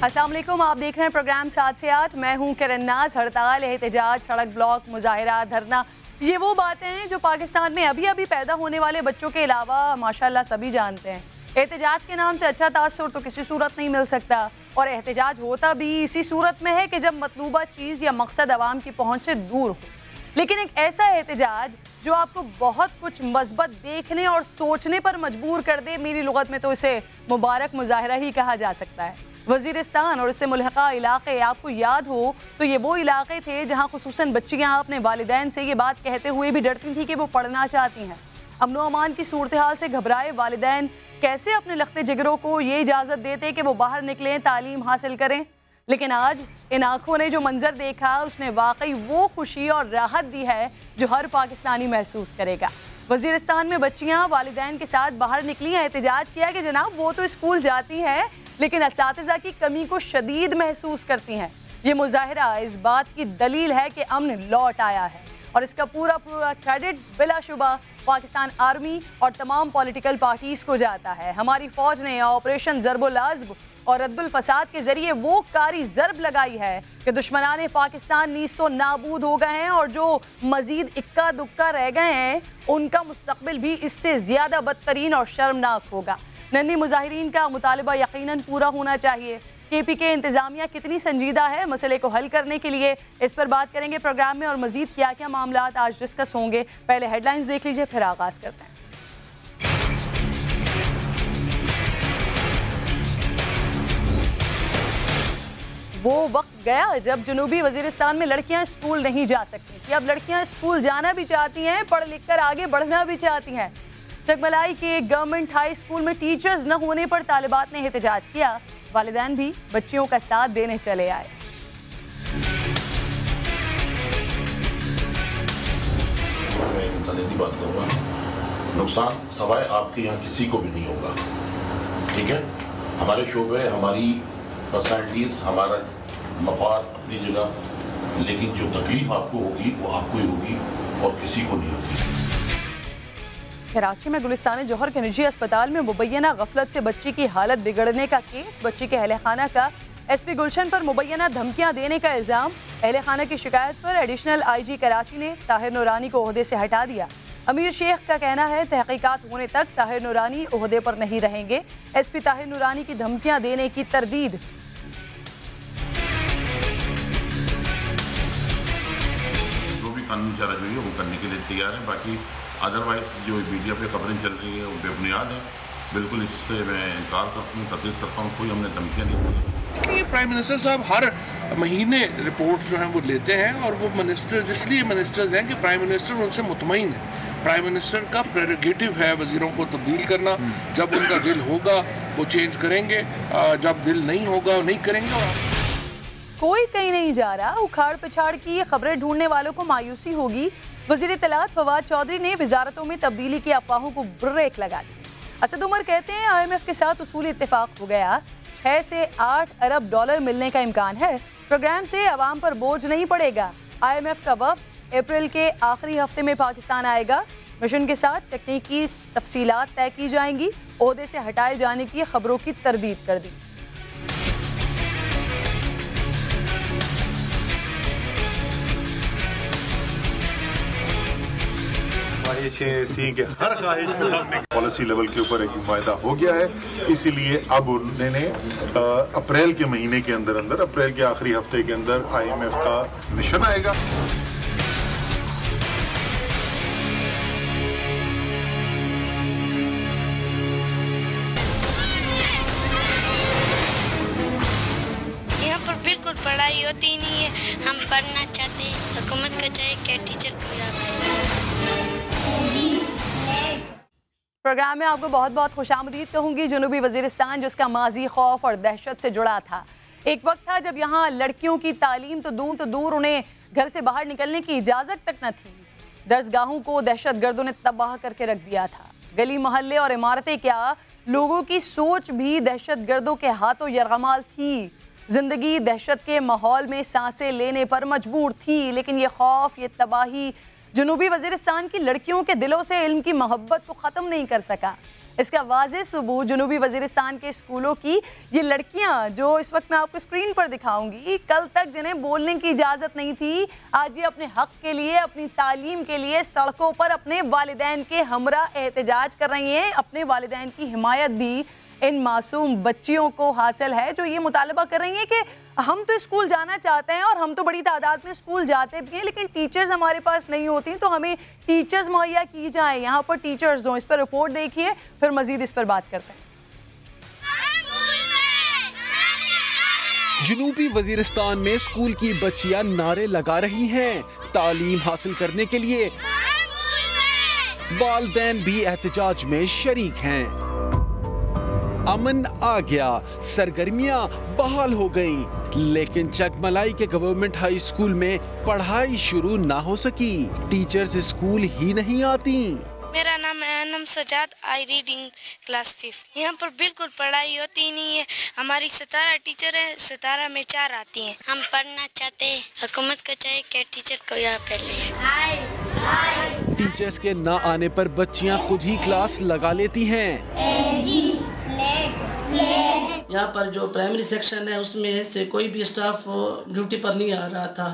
अस्सलाम वालेकुम, आप देख रहे हैं प्रोग्राम 7 से 8। मैं हूं किरण नाज। हड़ताल, एहतजाज, सड़क ब्लॉक, मुजाहिरा, धरना, ये वो बातें हैं जो पाकिस्तान में अभी अभी पैदा होने वाले बच्चों के अलावा माशाल्लाह सभी जानते हैं। एहतजाज के नाम से अच्छा तासुर तो किसी सूरत नहीं मिल सकता, और एहतजाज होता भी इसी सूरत में है कि जब मतलूबा चीज़ या मकसद आवाम की पहुँच से दूर हो। लेकिन एक ऐसा एहतजाज जो आपको बहुत कुछ मस्बत देखने और सोचने पर मजबूर कर दे, मेरी लुगत में तो इसे मुबारक मुजाहिरा ही कहा जा सकता है। वज़ीरिस्तान और इससे मुल्हिका इलाके, आपको याद हो तो ये वो इलाके थे जहाँ खुसूसन बच्चियाँ अपने वालिदैन से ये बात कहते हुए भी डरती थी कि वो पढ़ना चाहती हैं। अमन अमान की सूरत हाल से घबराए वालिदैन कैसे अपने लख्ते जिगरों को ये इजाज़त देते कि वो बाहर निकलें, तालीम हासिल करें। लेकिन आज इन आँखों ने जो मंजर देखा उसने वाकई वो खुशी और राहत दी है जो हर पाकिस्तानी महसूस करेगा। वज़ीरिस्तान में बच्चियाँ वालिदैन के साथ बाहर निकली हैं, एहतजाज किया कि जनाब वो तो स्कूल जाती हैं लेकिन असातिज़ा की कमी को शदीद महसूस करती हैं। ये मुजाहिरा इस बात की दलील है कि अमन लौट आया है, और इसका पूरा क्रेडिट बिलाशुबा पाकिस्तान आर्मी और तमाम पॉलिटिकल पार्टीज़ को जाता है। हमारी फ़ौज ने ऑपरेशन ज़रबुल अज़्ब और रद्दुल फसाद के ज़रिए वो कारी ज़रब लगाई है कि दुश्मनाने पाकिस्तान नीस्तो नाबूद हो गए हैं, और जो मज़ीद इक्का दुक्का रह गए हैं उनका मुस्तक़बिल भी इससे ज़्यादा बदतरीन और शर्मनाक होगा। नन्ही मुजाहिरीन का मुतालबा यकीनन पूरा होना चाहिए। KPK इंतज़ामिया कितनी संजीदा है मसले को हल करने के लिए, इस पर बात करेंगे प्रोग्राम में, और मज़ीद क्या क्या मामलात आज डिस्कस होंगे। पहले हेडलाइंस देख लीजिए, फिर आगाज़ करते हैं। वो वक्त गया जब जनूबी वज़ीरिस्तान में लड़कियां स्कूल नहीं जा सकती थी। अब लड़कियां स्कूल जाना भी चाहती हैं, पढ़ लिख कर आगे बढ़ना भी चाहती हैं। चकमलाई के गवर्नमेंट हाई स्कूल में टीचर्स न होने पर तालिबात ने एहतजाज किया। वालिदैन भी बच्चियों का साथ देने चले आए। मैं एक इंसानियती बात करूँगा, नुकसान सवाए आपके यहाँ किसी को भी नहीं होगा, ठीक है। हमारे शोबे, हमारी पर्सनैलिटीज़, हमारा मफाद अपनी जगह, लेकिन जो तकलीफ आपको होगी वो आपको ही होगी और किसी को नहीं होगी। कराची में गुलिस्तान जौहर के निजी अस्पताल में मुबैना गफलत से बच्ची की हालत बिगड़ने का केस। बच्ची के अहले खाना का SP गुलशन पर मुबैना धमकियां देने का इल्ज़ाम। अहले खाना की शिकायत पर एडिशनल IG कराची ने ताहिर नूरानी को ओहदे से हटा दिया। अमीर शेख का कहना है तहकीकात होने तक ताहिर नूरानी ओहदे पर नहीं रहेंगे। SP ताहिर नूरानी की धमकियां देने की तरदीद। जो भी कानूनी चाराजोई है वो करने के लिए तैयार है। बाकी अदरवाइज जो मीडिया पे खबरें चल रही है वो बेबुनियाद है, बिल्कुल इससे मैं इनकार करता हूँ, तस्दीक करता हूँ। कोई हमने धमकियाँ नहीं दी। देखिए, प्राइम मिनिस्टर साहब हर महीने रिपोर्ट जो हैं वो लेते हैं, और वो मिनिस्टर्स इसलिए मिनिस्टर्स हैं कि प्राइम मिनिस्टर उनसे मुतमईन है। प्राइम मिनिस्टर का प्रेरोगेटिव है वज़ीरों को तब्दील करना। जब उनका दिल होगा वो चेंज करेंगे, जब दिल नहीं होगा वो नहीं करेंगे। कोई कहीं नहीं जा रहा। उखाड़ पिछाड़ की खबरें ढूंढने वालों को मायूसी होगी। वज़ीर इत्तलात फवाद चौधरी ने वजारतों में तब्दीली की अफवाहों को ब्रेक लगा दी। असद उमर कहते हैं IMF के साथ उसूली इत्तेफाक हो गया, 6 से 8 अरब डॉलर मिलने का इम्कान है। प्रोग्राम से अवाम पर बोझ नहीं पड़ेगा। IMF का वफ़द अप्रैल के आखिरी हफ्ते में पाकिस्तान आएगा। मिशन के साथ तकनीकी तफसीलात तय की जाएंगी। ओहदे से हटाए जाने की खबरों की तरदीद कर दी। सी के हर ख्वाहिश में हमने पॉलिसी लेवल के ऊपर एक मुआहदा हो गया है। इसीलिए अब उन्होंने अप्रैल के महीने के अंदर अंदर, अप्रैल के आखिरी हफ्ते के अंदर IMF का मिशन आएगा। यहाँ पर बिल्कुल पढ़ाई होती नहीं है। हम पढ़ना चाहते हैं, हुकूमत को चाहिए कि टीचर को यहाँ प्रोग्राम में आपको बहुत बहुत खुशामदीद कहूँगी। जनूबी वज़ीरिस्तान जिसका माजी खौफ और दहशत से जुड़ा था। एक वक्त था जब यहाँ लड़कियों की तालीम तो दूर उन्हें घर से बाहर निकलने की इजाज़त तक न थी। दरसगाहों को दहशत गर्दों ने तबाह करके रख दिया था। गली मोहल्ले और इमारतें क्या, लोगों की सोच भी दहशत गर्दों के हाथों यरगमाल थी। जिंदगी दहशत के माहौल में सांसें लेने पर मजबूर थी। लेकिन ये खौफ, ये तबाही जनूबी वज़ीरिस्तान की लड़कियों के दिलों से इल्म की मोहब्बत को ख़त्म नहीं कर सका। इसका वाज़ेह सबूत जनूबी वज़ीरिस्तान के स्कूलों की ये लड़कियां जो इस वक्त मैं आपको स्क्रीन पर दिखाऊंगी, कल तक जिन्हें बोलने की इजाज़त नहीं थी, आज ये अपने हक़ के लिए, अपनी तालीम के लिए सड़कों पर अपने वालिदैन के हमरा एहतजाज कर रही हैं। अपने वालिदैन की हिमायत भी इन मासूम बच्चियों को हासिल है जो ये मुतालबा कर रही हैं कि हम तो स्कूल जाना चाहते हैं और हम तो बड़ी तादाद में स्कूल जाते भी हैं, लेकिन टीचर्स हमारे पास नहीं होती, तो हमें टीचर्स मुहैया की जाए, यहाँ पर टीचर्स हों। इस पर रिपोर्ट देखिए, फिर मजीद इस पर बात करते हैं। जनूबी वजीरिस्तान में स्कूल की बच्चियां नारे लगा रही हैं तालीम हासिल करने के लिए। वालिदैन भी एहतजाज में शरीक हैं। अमन आ गया, सरगर्मियां बहाल हो गईं, लेकिन चकमलाई के गवर्नमेंट हाई स्कूल में पढ़ाई शुरू ना हो सकी। टीचर्स स्कूल ही नहीं आती। मेरा नाम है Anam Sajjad, I reading class 5। यहाँ पर बिल्कुल पढ़ाई होती नहीं है। हमारी 17 टीचर है, 17 में 4 आती हैं। हम पढ़ना चाहते हैं, हुकूमत को चाहिए कि टीचर को यहाँ पे ले। टीचर्स के ना आने पर बच्चियाँ खुद ही क्लास लगा लेती हैं। यहाँ पर जो प्राइमरी सेक्शन है उसमें से कोई भी स्टाफ ड्यूटी पर नहीं आ रहा था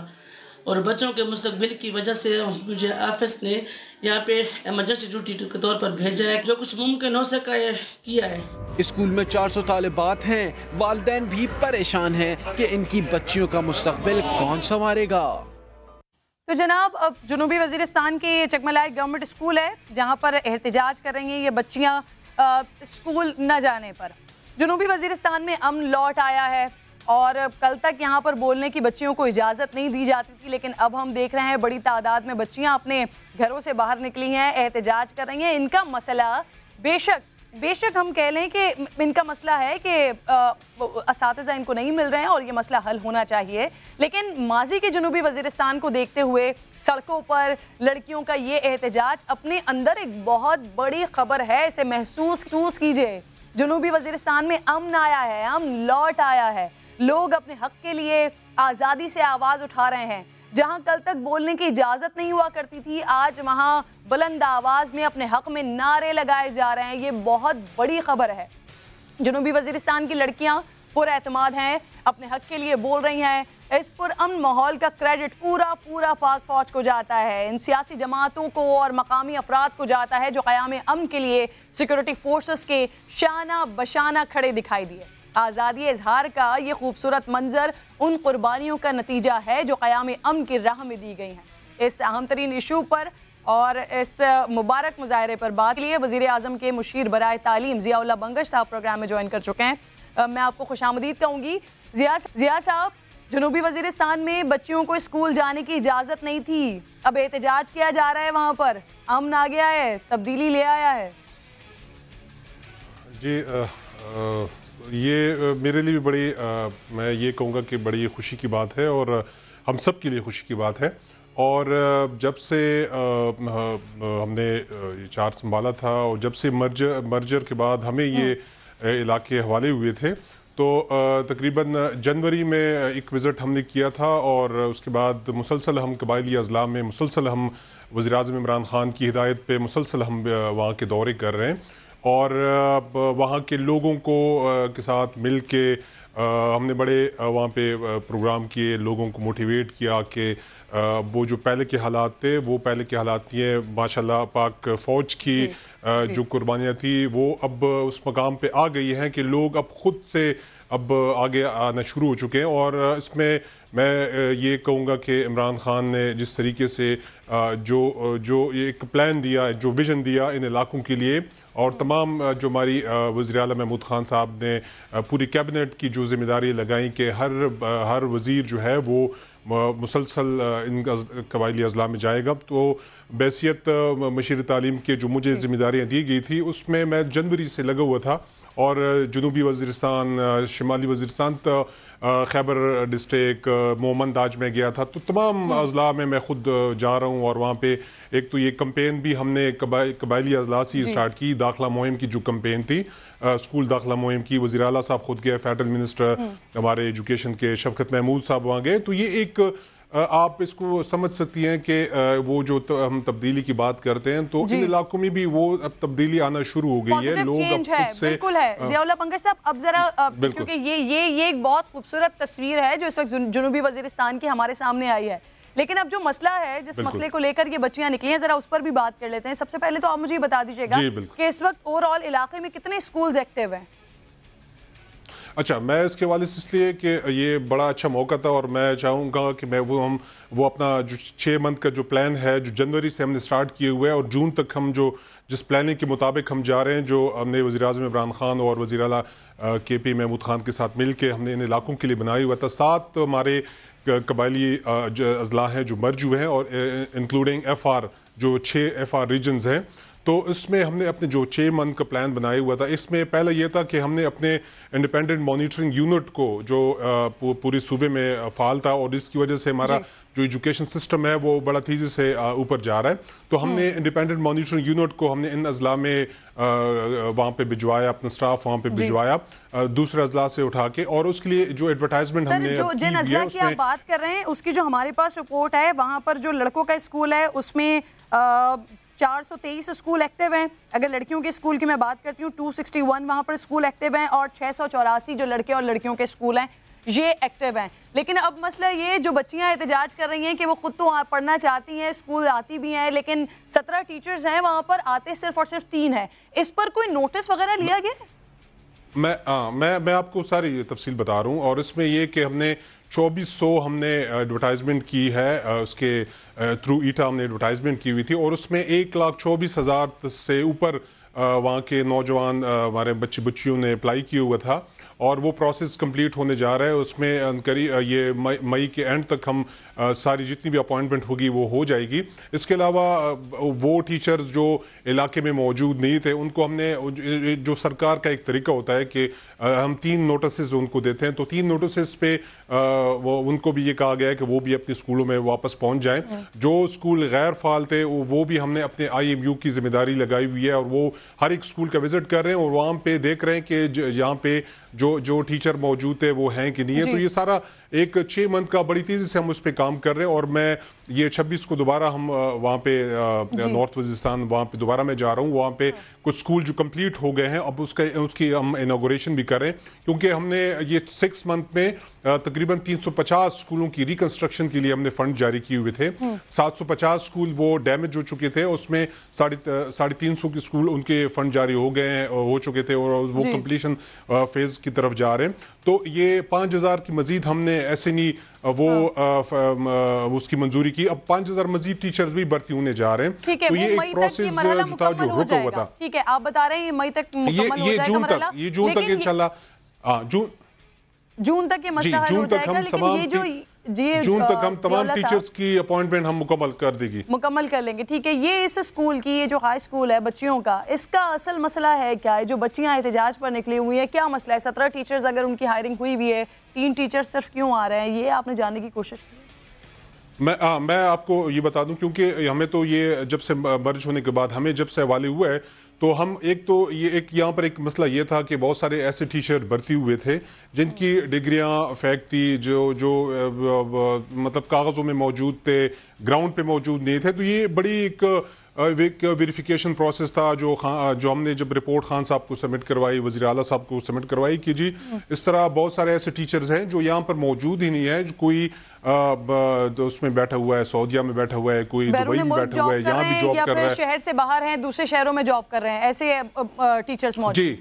और बच्चों के मुस्तकबिल की वजह से मुझे ऑफिस ने यहाँ पे इमरजेंसी ड्यूटी के तौर पर भेजा है। जो कुछ मुमकिन हो सका है किया है। स्कूल में 400 तालिबात हैं। वालिदैन भी परेशान हैं कि इनकी बच्चियों का मुस्तकबिल कौन संवारेगा। तो जनाब, अब जनूबी वज़ीरिस्तान के चकमलाई गवर्नमेंट स्कूल है जहाँ पर एहतजाज कर रही हैं ये बच्चियाँ स्कूल न जाने पर। जनूबी वज़ीरिस्तान में अमन लौट आया है और कल तक यहाँ पर बोलने की बच्चियों को इजाज़त नहीं दी जाती थी, लेकिन अब हम देख रहे हैं बड़ी तादाद में बच्चियाँ अपने घरों से बाहर निकली हैं, एहतजाज कर रही हैं। इनका मसला बेशक हम कह लें कि इनका मसला है कि असातिज़ा इनको नहीं मिल रहे हैं और ये मसला हल होना चाहिए, लेकिन माजी के जनूबी वज़ीरिस्तान को देखते हुए सड़कों पर लड़कियों का ये एहतजाज अपने अंदर एक बहुत बड़ी खबर है। इसे महसूस कीजिए। जनूबी वज़ीरिस्तान में अमन आया है, अमन लौट आया है। लोग अपने हक़ के लिए आज़ादी से आवाज़ उठा रहे हैं। जहां कल तक बोलने की इजाज़त नहीं हुआ करती थी, आज वहां बुलंद आवाज़ में अपने हक़ में नारे लगाए जा रहे हैं। ये बहुत बड़ी खबर है। जनूबी वज़ीरिस्तान की लड़कियां पुरएतमाद हैं, अपने हक़ के लिए बोल रही हैं। इस पुरअमन माहौल का क्रेडिट पूरा पाक फ़ौज को जाता है, इन सियासी जमातों को और मकामी अफराद को जाता है जो क़याम अमन के लिए सिक्योरिटी फोर्सेस के शाना बशाना खड़े दिखाई दिए। आज़ादी इजहार का ये खूबसूरत मंजर उन कुर्बानियों का नतीजा है जो क़याम अमन की राह में दी गई हैं। इस अहम तरीन इशू पर और इस मुबारक मुजाहरे पर बात के लिए वज़ीर आज़म के मुशीर बराए तालीम ज़ियाउल्लाह बंगश साहब प्रोग्राम में ज्वाइन कर चुके हैं। मैं आपको खुशामदीद कहूँगी। ज़िया साहब, जनूबी वज़ीरिस्तान में बच्चियों को स्कूल जाने की इजाज़त नहीं थी, अब एहतजाज किया जा रहा है, वहाँ पर अमन आ गया है, तब्दीली ले आया है। जी ये मेरे लिए भी बड़ी मैं ये कहूँगा कि बड़ी खुशी की बात है और हम सब के लिए खुशी की बात है। और जब से हमने ये चार्ज संभाला था और जब से मर्जर के बाद हमें ये इलाके हवाले हुए थे, तो तकरीबन जनवरी में एक विज़िट हमने किया था और उसके बाद मुसलसल हम कबायली अज़ला में मुसलसल हम वज़ीर आज़म इमरान ख़ान की हिदायत पे मुसलसल हम वहाँ के दौरे कर रहे हैं और वहाँ के लोगों को के साथ मिल के हमने बड़े वहाँ पे प्रोग्राम किए, लोगों को मोटिवेट किया कि वो जो पहले के हालात थे वो पहले के हालात नहीं है। माशाल्लाह पाक फ़ौज की जो कुर्बानियाँ थी वो अब उस मकाम पे आ गई हैं कि लोग अब ख़ुद से अब आगे आना शुरू हो चुके हैं। और इसमें मैं ये कहूँगा कि इमरान ख़ान ने जिस तरीके से जो एक प्लान दिया, जो विज़न दिया इन इलाकों के लिए, और तमाम जो हमारी वज़ीर आला महमूद ख़ान साहब ने पूरी कैबिनेट की जो ज़िम्मेदारी लगाई कि हर वज़ीर जो है वो मुसलसल इन कबायली अज़ला में जाएगा, तो बैसियत मशीर तालीम के जो मुझे ज़िम्मेदारियाँ दी गई थी उसमें मैं जनवरी से लगा हुआ था। और जनूबी वज़ीरिस्तान, शिमाली वज़ीरिस्तान, खैबर डिस्ट्रिक्ट, मोमनदाज में गया था, तो तमाम अज़ला में मैं ख़ुद जा रहा हूँ। और वहाँ पे एक तो ये कैंपेन भी हमने कबायली अज़ला से स्टार्ट की, दाखिला मुहिम की जो कैंपेन थी, स्कूल दाखिला मुहिम की, वज़ीर आला साहब खुद गए, फेडरल मिनिस्टर हमारे एजुकेशन के शफ़कत महमूद साहब वहाँ गए। तो ये एक आप इसको समझ सकती हैं कि वो जो हम तब्दीली की बात करते हैं तो इन इलाकों में भी वो अब तब्दीली आना शुरू हो गई है। लोग अब खुद से बिल्कुल है। ज़ियाउल्लाह पंकज साहब, अब जरा क्योंकि ये एक बहुत खूबसूरत तस्वीर है जो इस वक्त जुनूबी वजीरिस्तान की हमारे सामने आई है, लेकिन अब जो मसला है, जिस मसले को लेकर ये बच्चियां निकली हैं, जरा उस पर भी बात कर लेते हैं। सबसे पहले तो आप मुझे बता दीजिएगा कि इस वक्त ओवरऑल इलाके में कितने स्कूल्स एक्टिव हैं? अच्छा, मैं इसके वाले से इसलिए कि ये बड़ा अच्छा मौका था और मैं चाहूँगा कि वो अपना जो 6 मंथ का जो प्लान है, जो जनवरी से हमने स्टार्ट किए हुए हैं और जून तक हम जिस प्लानिंग के मुताबिक हम जा रहे हैं, जो हमने वज़ीर-ए-आज़म इमरान खान और वज़ीर आला KP महमूद खान के साथ मिल के हमने इन इलाकों के लिए बनाया हुआ था। 7 हमारे कबायली अजला हैं जो मर्ज हुए हैं और इंक्लूडिंग FR, जो 6 FR रीजन्स हैं। तो इसमें हमने अपने जो 6 मंथ का प्लान बनाया हुआ था, इसमें पहला ये था कि हमने अपने इंडिपेंडेंट मॉनिटरिंग यूनिट को जो पूरे सूबे में फ़ाल था और इसकी वजह से हमारा जो एजुकेशन सिस्टम है वो बड़ा तेज़ी से ऊपर जा रहा है, तो हमने इंडिपेंडेंट मॉनिटरिंग यूनिट को हमने इन अजला में वहाँ पे भिजवाया, अपना स्टाफ वहाँ पे भिजवाया दूसरे अजला से उठा के, और उसके लिए जो एडवर्टाइजमेंट हमने जिन अजला की आप बात कर रहे हैं उसकी जो हमारे पास रिपोर्ट है, वहाँ पर जो लड़कों का स्कूल है उसमें 423 स्कूल एक्टिव हैं। अगर लड़कियों के स्कूल की मैं बात करती हूँ 261 वहाँ पर स्कूल एक्टिव हैं और 684 जो लड़के और लड़कियों के स्कूल हैं ये एक्टिव हैं। लेकिन अब मसला ये, जो बच्चियाँ एहतजाज कर रही हैं कि वो खुद तो पढ़ना चाहती हैं, स्कूल आती भी हैं, लेकिन 17 टीचर्स हैं वहाँ पर, आते सिर्फ और सिर्फ 3 हैं। इस पर कोई नोटिस वगैरह लिया गया? मैं आपको सारी तफसील बता रहा हूँ, और इसमें ये कि हमने 2400 हमने एडवर्टाइजमेंट की है, उसके थ्रू ईटा हमने एडवर्टाइजमेंट की हुई थी और उसमें 1,24,000 से ऊपर वहाँ के नौजवान हमारे बच्चियों ने अप्लाई किया हुआ था और वो प्रोसेस कंप्लीट होने जा रहा है। उसमें करीब ये मई के एंड तक हम सारी जितनी भी अपॉइंटमेंट होगी वो हो जाएगी। इसके अलावा वो टीचर्स जो इलाके में मौजूद नहीं थे उनको हमने, जो सरकार का एक तरीका होता है कि हम 3 नोटिस उनको देते हैं, तो 3 नोटिस पे वो उनको भी ये कहा गया है कि वो भी अपने स्कूलों में वापस पहुंच जाएं। जो स्कूल गैर फाल थे वो भी हमने अपने IMU की जिम्मेदारी लगाई हुई है और वो हर एक स्कूल का विजिट कर रहे हैं और वहाँ पे देख रहे हैं कि यहाँ पे जो टीचर मौजूद थे वो हैं कि नहीं है। तो ये सारा एक 6 मंथ का बड़ी तेज़ी से हम उस पर काम कर रहे हैं और मैं ये 26 को दोबारा हम वहाँ पे नॉर्थ वजीरिस्तान वहाँ पे दोबारा मैं जा रहा हूँ। वहाँ पे कुछ स्कूल जो कंप्लीट हो गए हैं अब उसकी हम इनॉग्रेशन भी कर रहे हैं, क्योंकि हमने ये 6 मंथ में तकरीबन 350 स्कूलों की रिकंस्ट्रक्शन के लिए हमने फंड जारी किए हुए थे। 750 स्कूल वो डैमेज हो चुके थे, उसमें 350 के स्कूल उनके फंड जारी हो गए हैं, हो चुके थे और वो कंप्लीशन फेज की तरफ जा रहे हैं। तो ये 5000 की मजीद हमने ऐसे नहीं वो उसकी मंजूरी की, अब 5000 मजीद टीचर्स भी भर्ती होने जा रहे हैं। ठीक है, तो ये एक प्रोसेस जो था जो रुका हुआ था। ठीक है, आप बता रहे हैं मई तक मुकम्मल हो जाएगा, ये जून तक इंशाल्लाह जून तक ये मसला हल हो जाएगा। लेकिन ये जो जून तक हम तमाम टीचर्स की अपॉइंटमेंट हम मुकम्मल कर लेंगे। ठीक है, ये इस स्कूल की, ये जो हाई स्कूल है बच्चियों का, इसका असल मसला है क्या है? जो बच्चियां एहतजाज पर निकली हुई है, क्या मसला है? 17 टीचर्स अगर उनकी हायरिंग हुई हुई है, 3 टीचर्स सिर्फ क्यों आ रहे हैं, ये आपने जानने की कोशिश की? मैं आपको ये बता दूं, क्योंकि हमें तो ये जब से मर्ज होने के बाद हमें जब से हवाले हुआ है तो हम एक यहाँ पर एक मसला ये था कि बहुत सारे ऐसे टीचर भर्ती हुए थे जिनकी डिग्रियां फेक थी, जो मतलब कागज़ों में मौजूद थे, ग्राउंड पे मौजूद नहीं थे। तो ये बड़ी एक वेरिफिकेशन प्रोसेस था जो हमने जब रिपोर्ट खान साहब को सबमिट करवाई, वज़ीर आला साहब को सबमिट करवाई कि जी इस तरह बहुत सारे ऐसे टीचर्स हैं जो यहाँ पर मौजूद ही नहीं है, जो कोई उसमें बैठा हुआ है, सऊदीया में बैठा हुआ है, कोई दुबई में बैठा हुआ है, यहाँ भी जॉब कर रहा है, शहर से बाहर हैं, दूसरे शहरों में जॉब कर रहे हैं, ऐसे टीचर्स मौजूद जी।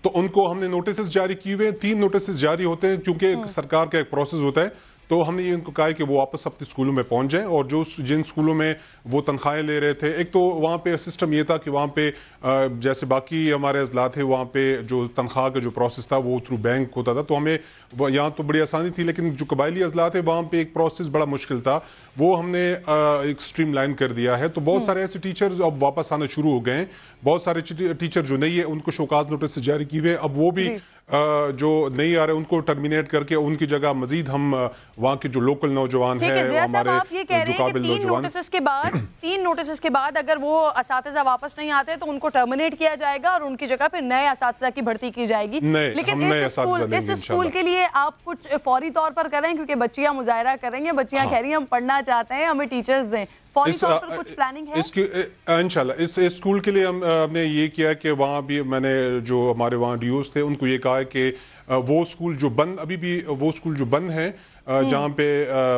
तो उनको हमने नोटिस जारी किए हुए हैं, 3 नोटिस जारी होते हैं क्योंकि सरकार का एक प्रोसेस होता है। तो हमने ये उनको कहा कि वो वापस अपने स्कूलों में पहुंच जाएं, और जो जिन स्कूलों में वो तनख्वाहें ले रहे थे, एक तो वहाँ पे सिस्टम ये था कि वहाँ पे जैसे बाकी हमारे अजला थे वहाँ पे जो तनख्वाह का जो प्रोसेस था वो थ्रू बैंक होता था, तो हमें यहाँ तो बड़ी आसानी थी, लेकिन जो कबायली अजला थे वहाँ पे एक प्रोसेस बड़ा मुश्किल था, वो हमने एक स्ट्रीम लाइन कर दिया है। तो बहुत सारे ऐसे टीचर्स अब वापस आना शुरू हो गए हैं, बहुत सारे टीचर जो नहीं है उनको शोकाज नोटिस जारी किए हुए, अब वो भी जो नहीं आ रहे उनको टर्मिनेट करके उनकी जगह मजीद हम वहाँ के जो लोकल नौजवान हैं, हमारे आप ये कह रहे हैं कि 3 नोटिस के बाद अगर वो असातिज़ा वापस नहीं आते तो उनको टर्मिनेट किया जाएगा और उनकी जगह पे नए असातिज़ा की भर्ती की जाएगी। लेकिन इस स्कूल के लिए आप कुछ फौरी तौर पर करें, क्योंकि बच्चियां मुजाहरा करेंगे, बच्चियां कह रही हैं हम पढ़ना चाहते हैं, हमें टीचर्स दें, फौरी तौर पर कुछ प्लानिंग है इसकी? इंशाल्लाह इस स्कूल के लिए हमने ये किया कि वहाँ भी मैंने जो हमारे वहाँ डीओस थे उनको ये कहा है कि वो स्कूल जो बंद अभी भी वो स्कूल जो बंद है जहाँ पे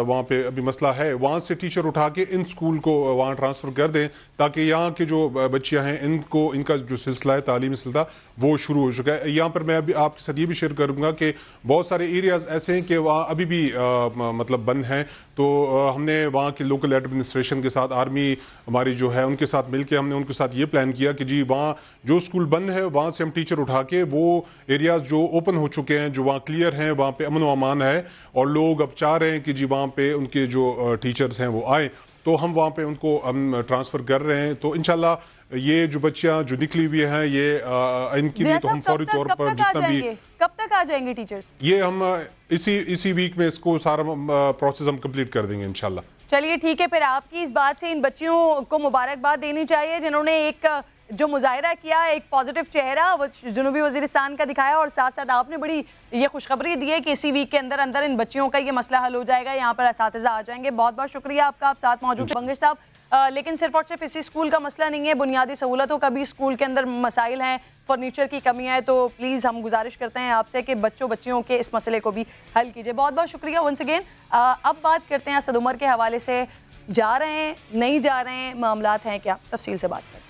वहाँ पे अभी मसला है, वहाँ से टीचर उठा के इन स्कूल को वहाँ ट्रांसफ़र कर दें ताकि यहाँ के जो बच्चियाँ हैं इनका जो सिलसिला है तालीमी सिलसिला वो शुरू हो चुका है। यहाँ पर मैं अभी आपके साथ ये भी शेयर करूँगा कि बहुत सारे एरियाज़ ऐसे हैं कि वहाँ अभी भी मतलब बंद हैं, तो हमने वहाँ के लोकल एडमिनिस्ट्रेशन के साथ, आर्मी हमारी जो है उनके साथ मिलकर हमने उनके साथ ये प्लान किया कि जी वहाँ जो स्कूल बंद है वहाँ से हम टीचर उठा के वो एरियाज़ जो ओपन हो चुके हैं, जो वहाँ क्लियर हैं, वहाँ पे अमन व अमान है और लोग अब चाह रहे हैं कि जी वहाँ पे उनके जो टीचर्स हैं वो आए, तो हम वहाँ पे उनको हम ट्रांसफ़र कर रहे हैं। तो इंशाल्लाह ये जो बच्चियाँ जो निकली हुई हैं ये इनके लिए तो हम फौरी तौर पर जितना भी कब तक आ जाएंगे टीचर्स, ये हम इसी वीक में इसको सारा प्रोसेस हम कंप्लीट कर देंगे इंशाल्लाह। चलिए ठीक है, फिर आपकी इस बात से इन बच्चियों को मुबारकबाद देनी चाहिए जिन्होंने एक जो मुजाहिरा किया, एक पॉजिटिव चेहरा वो जनूबी वजीरिस्तान का दिखाया, और साथ साथ आपने बड़ी ये खुशखबरी दी है कि इसी वीक के अंदर अंदर इन बच्चियों का ये मसला हल हो जाएगा, यहाँ पर असातिज़ा आ जाएंगे। बहुत बहुत शुक्रिया आपका, आप साथ मौजूद हैं बंगिश साहब। लेकिन सिर्फ और सिर्फ इसी स्कूल का मसला नहीं है, बुनियादी सहूलतों का भी स्कूल के अंदर मसाइल हैं, फर्नीचर की कमियाँ है, तो प्लीज़ हम गुजारिश करते हैं आपसे कि बच्चियों के इस मसले को भी हल कीजिए। बहुत बहुत शुक्रिया वंस अगेन। अब बात करते हैं असद उमर के हवाले से, जा रहे हैं नहीं जा रहे हैं, मामलात हैं क्या, तफसील से बात करते हैं।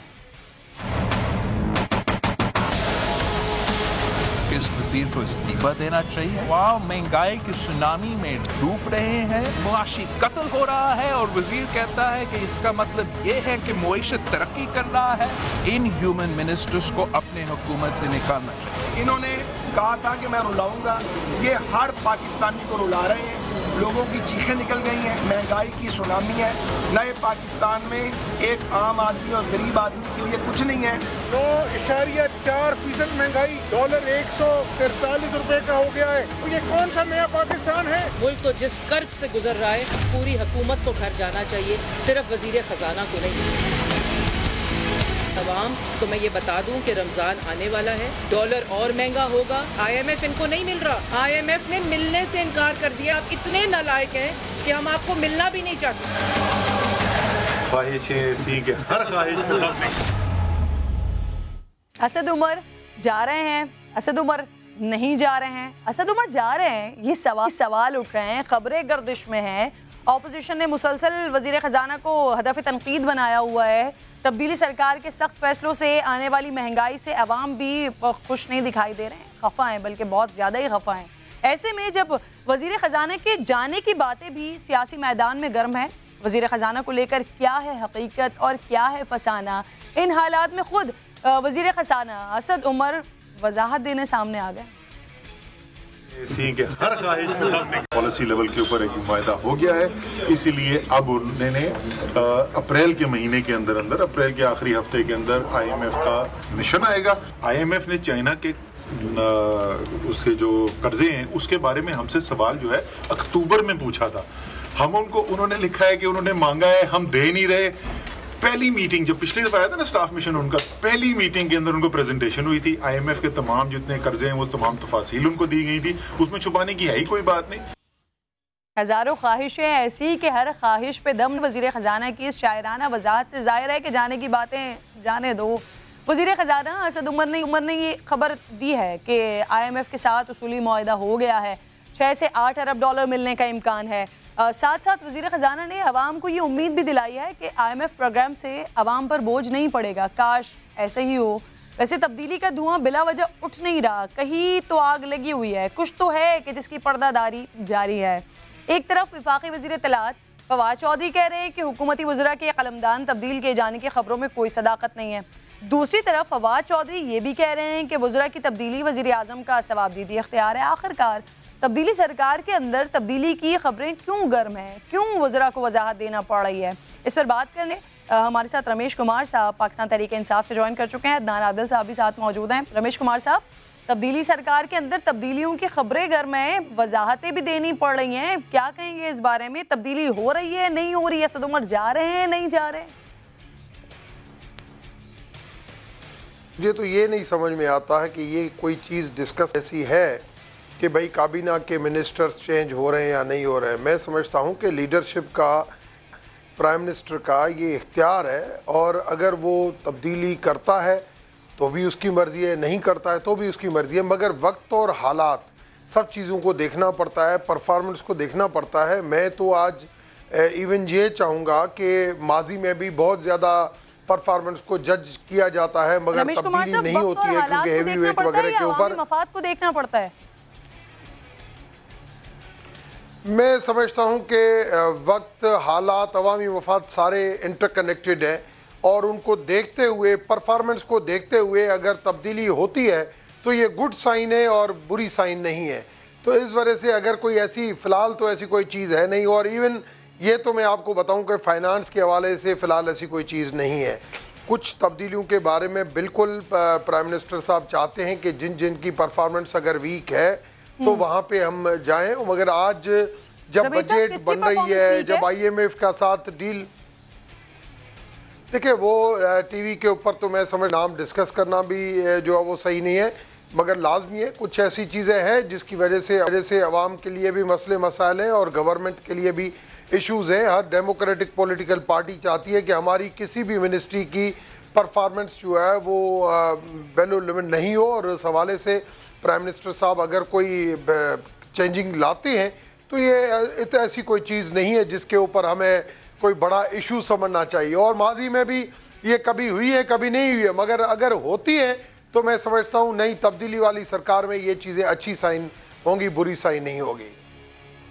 इस वज़ीर को इस्तीफा देना चाहिए। वहाँ महंगाई की सुनामी में डूब रहे हैं, मुआशी कत्ल हो रहा है और वज़ीर कहता है कि इसका मतलब ये है कि मुईशत तरक्की कर रहा है। इन ह्यूमन मिनिस्टर्स को अपने हुकूमत से निकालना चाहिए। इन्होंने कहा था कि मैं रुलाऊंगा, ये हर पाकिस्तानी को रुला रहे हैं, लोगों की चीखें निकल गई हैं, महंगाई की सुनामी है। नए पाकिस्तान में एक आम आदमी और गरीब आदमी के लिए कुछ नहीं है। 9.4% महंगाई, डॉलर 143 रुपए का हो गया है। तो ये कौन सा नया पाकिस्तान है? मुल्क तो जिस कर्ज से गुजर रहा है, पूरी हुकूमत को घर जाना चाहिए, सिर्फ वजीर खजाना को नहीं। तमाम तो मैं ये बता दूं कि रमज़ान आने वाला है, डॉलर और महंगा होगा। IMF इनको नहीं मिल रहा, IMF ने मिलने से इनकार कर दिया। आप इतने नालायक हैं कि हम आपको मिलना भी नहीं चाहते। ख्वाहिशें सी के हर ख्वाहिश में दम नहीं। असद उमर जा रहे हैं, असद उमर नहीं जा रहे हैं, असद उमर जा रहे हैं, ये सवाल उठ रहे हैं, खबरें गर्दिश में हैं। ऑपोजिशन ने मुसलसल वज़ीर ख़जाना को हदफ तनकीद बनाया हुआ है। तब्दीली सरकार के सख्त फैसलों से आने वाली महंगाई से अवाम भी खुश नहीं दिखाई दे रहे हैं, खफा हैं, बल्कि बहुत ज़्यादा ही खफा हैं। ऐसे में जब वज़ीर ख़जाना के जाने की बातें भी सियासी मैदान में गर्म है, वज़ीर ख़जाना को लेकर क्या है हकीकत और क्या है फसाना, इन हालात में खुद वज़ीर ख़जाना असद उमर वजाहत देने सामने आ गए। के हर ख्वाहिश में दम नहीं। पॉलिसी लेवल के ऊपर एक मुआहदा हो गया है, इसीलिए अब उन्होंने अप्रैल के महीने के अंदर अंदर, अप्रैल के आखिरी हफ्ते के अंदर IMF का मिशन आएगा। IMF ने चाइना के उसके जो कर्जे हैं उसके बारे में हमसे सवाल जो है अक्टूबर में पूछा था। हम उन्होंने लिखा है कि उन्होंने मांगा है, हम दे नहीं रहे। पहली मीटिंग जब पिछली दफा आया था ना स्टाफ मिशन उनका, पहली मीटिंग के अंदर उनको प्रेजेंटेशन हुई थी, IMF के तमाम जितने कर्जे हैं वो तमाम तफासील उनको दी गई थी, उसमें छुपाने की है ही कोई बात नहीं। हज़ारों ख्वाहिशें ऐसी कि हर ख्वाहिश पे दम। वज़ीर ख़जाना की इस शायराना वजाहत से ज़ाहिर है कि जाने की बातें जाने दो। वज़ीर ख़जाना असद उमर ने ये खबर दी है कि IMF के साथ उसूली मुआहदा हो गया है, 6 से 8 अरब डॉलर मिलने का इम्कान है। साथ साथ वज़ीर ख़जाना ने अवाम को ये उम्मीद भी दिलाई है कि IMF प्रोग्राम से अवाम पर बोझ नहीं पड़ेगा। काश ऐसे ही हो। वैसे तब्दीली का धुआं बिला वजह उठ नहीं रहा, कहीं तो आग लगी हुई है, कुछ तो है कि जिसकी पर्दादारी जारी है। एक तरफ वफाकी वज़ीर इत्तलात फवाद चौधरी कह रहे हैं कि हुकूमती वज़रा के कलमदान तब्दील किए जाने की खबरों में कोई सदाकत नहीं है। दूसरी तरफ फवाद चौधरी ये भी कह रहे हैं कि वज़रा की तब्दीली वज़ीर आज़म का सवाबदीदी इख्तियार है। आखिरकार तब्दीली सरकार के अंदर तब्दीली की खबरें क्यों गर्म हैं, क्यों वज़रा को वजाहत देना पड़ रही है, इस पर बात करने हमारे साथ रमेश कुमार साहब पाकिस्तान तहरीक इंसाफ से ज्वाइन कर चुके हैं। अदनान आदिल साहब भी साथ मौजूद हैं। रमेश कुमार साहब, तब्दीली सरकार के अंदर तब्दीलियों की खबरें गर्म हैं, वजाहतें भी देनी पड़ रही हैं, क्या कहेंगे इस बारे में? तब्दीली हो रही है, नहीं हो रही है? असद उमर जा रहे हैं, नहीं जा रहे? मुझे तो ये नहीं समझ में आता है कि ये कोई चीज़ डिस्कस ऐसी है कि भाई काबीना के मिनिस्टर्स चेंज हो रहे हैं या नहीं हो रहे हैं। मैं समझता हूँ कि लीडरशिप का, प्राइम मिनिस्टर का ये इख्तियार है, और अगर वो तब्दीली करता है तो भी उसकी मर्जी है, नहीं करता है तो भी उसकी मर्जी है, मगर वक्त और हालात सब चीज़ों को देखना पड़ता है, परफॉर्मेंस को देखना पड़ता है। मैं तो आज इवन ये चाहूँगा कि माजी में भी बहुत ज़्यादा परफॉर्मेंस को जज किया जाता है, मगर तब्दीली नहीं होती है क्योंकि हेवी वेट वगैरह के ऊपर मफाद को देखना पड़ता है। मैं समझता हूं कि वक्त, हालात, अवामी मफाद सारे इंटरकनेक्टेड हैं, और उनको देखते हुए, परफॉर्मेंस को देखते हुए अगर तब्दीली होती है तो ये गुड साइन है और बुरी साइन नहीं है। तो इस वजह से अगर कोई ऐसी, फ़िलहाल तो ऐसी कोई चीज़ है नहीं, और इवन ये तो मैं आपको बताऊं कि फाइनेंस के हवाले से फ़िलहाल ऐसी कोई चीज़ नहीं है। कुछ तब्दीलियों के बारे में बिल्कुल प्राइम मिनिस्टर साहब चाहते हैं कि जिन जिन की परफॉर्मेंस अगर वीक है तो वहाँ पे हम जाएं, मगर आज जब बजट बन रही है, जब IMF का साथ डील, देखिए वो टीवी के ऊपर तो मैं समझ नाम डिस्कस करना भी जो है वो सही नहीं है, मगर लाजमी है कुछ ऐसी चीज़ें हैं जिसकी वजह से अवाम के लिए भी मसले मसाइल हैं और गवर्नमेंट के लिए भी इश्यूज़ हैं। हर डेमोक्रेटिक पॉलिटिकल पार्टी चाहती है कि हमारी किसी भी मिनिस्ट्री की परफॉर्मेंस जो है वो बेलो लिमिट नहीं हो, और इस हवाले से प्राइम मिनिस्टर साहब अगर कोई चेंजिंग लाते हैं तो ये ऐसी कोई चीज़ नहीं है जिसके ऊपर हमें कोई बड़ा इशू समझना चाहिए। और माजी में भी ये कभी हुई है, कभी नहीं हुई है, मगर अगर होती है तो मैं समझता हूँ नई तब्दीली वाली सरकार में ये चीज़ें अच्छी साइन होंगी, बुरी साइन नहीं होगी।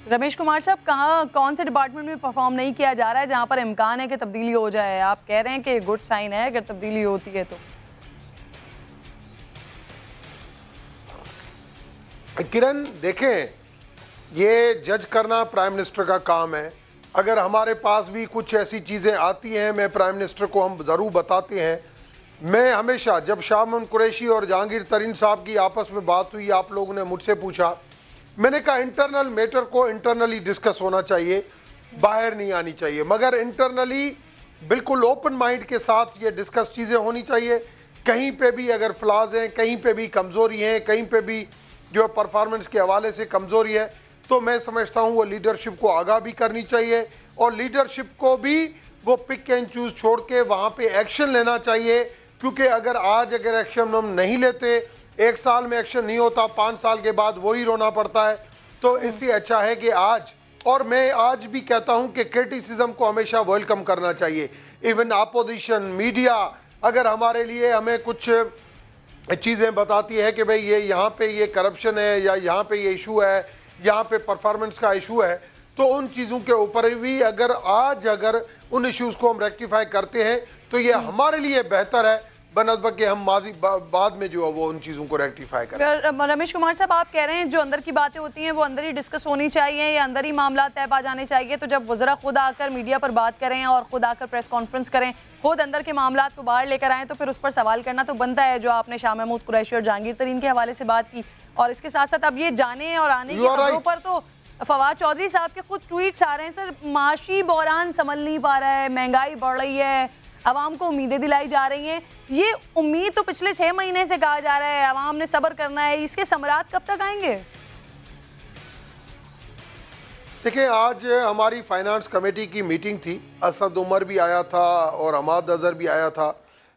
रमेश कुमार साहब, कहाँ, कौन से डिपार्टमेंट में परफॉर्म नहीं किया जा रहा है जहाँ पर इम्कान है कि तब्दीली हो जाए? आप कह रहे हैं कि गुड साइन है अगर तब्दीली होती है तो। किरण, देखें, ये जज करना प्राइम मिनिस्टर का काम है। अगर हमारे पास भी कुछ ऐसी चीज़ें आती हैं, मैं प्राइम मिनिस्टर को हम ज़रूर बताते हैं। मैं हमेशा, जब शाह महमूद कुरैशी और जहांगीर तरीन साहब की आपस में बात हुई, आप लोगों ने मुझसे पूछा, मैंने कहा इंटरनल मैटर को इंटरनली डिस्कस होना चाहिए, बाहर नहीं आनी चाहिए, मगर इंटरनली बिल्कुल ओपन माइंड के साथ ये डिस्कस चीज़ें होनी चाहिए। कहीं पे भी अगर फ्लाज हैं, कहीं पे भी कमज़ोरी हैं, कहीं पे भी जो परफॉर्मेंस के हवाले से कमज़ोरी है, तो मैं समझता हूँ वो लीडरशिप को आगाह भी करनी चाहिए, और लीडरशिप को भी वो पिक एंड चूज छोड़ के वहाँ पे एक्शन लेना चाहिए। क्योंकि अगर आज अगर एक्शन हम नहीं लेते, 1 साल में एक्शन नहीं होता, 5 साल के बाद वही रोना पड़ता है। तो इससे अच्छा है कि आज, और मैं आज भी कहता हूं कि क्रिटिसिज्म को हमेशा वेलकम करना चाहिए। इवन अपोजिशन, मीडिया अगर हमारे लिए हमें कुछ चीज़ें बताती है कि भाई ये यहाँ पे ये करप्शन है, या यहाँ पे ये इशू है, यहाँ पे परफॉर्मेंस का इशू है, तो उन चीज़ों के ऊपर भी अगर उन इश्यूज़ को हम रेक्टिफाई करते हैं तो ये हमारे लिए बेहतर है, बनस्बत के हम बाद में जो है वो उन चीज़ों को रेक्टिफाई करें। रमेश कुमार साहब, आप कह रहे हैं जो अंदर की बातें होती हैं वो अंदर ही डिस्कस होनी चाहिए, या अंदर ही मामला तय पा जाने चाहिए। तो जब वज़रा खुद आकर मीडिया पर बात करें और खुद आकर प्रेस कॉन्फ्रेंस करें, खुद अंदर के मामला को बाहर लेकर आएँ, तो फिर उस पर सवाल करना तो बनता है। जो आपने शाह महमूद कुरैशी और जहांगीर तरीन के हवाले से बात की, और इसके साथ साथ अब ये जाने और आने की खबरों पर तो फवाद चौधरी साहब के खुद ट्वीट्स आ रहे हैं, सर माशी बहरान संभल नहीं पा रहा है, महंगाई बढ़ रही है, अवाम को उम्मीदें दिलाई जा रही हैं। ये उम्मीद तो पिछले 6 महीने से कहा जा रहा है, अवाम ने सब्र करना है, इसके समरात कब तक आएंगे? देखिए, आज हमारी फाइनेंस कमेटी की मीटिंग थी, असद उमर भी आया था और हमाद अजहर भी आया था।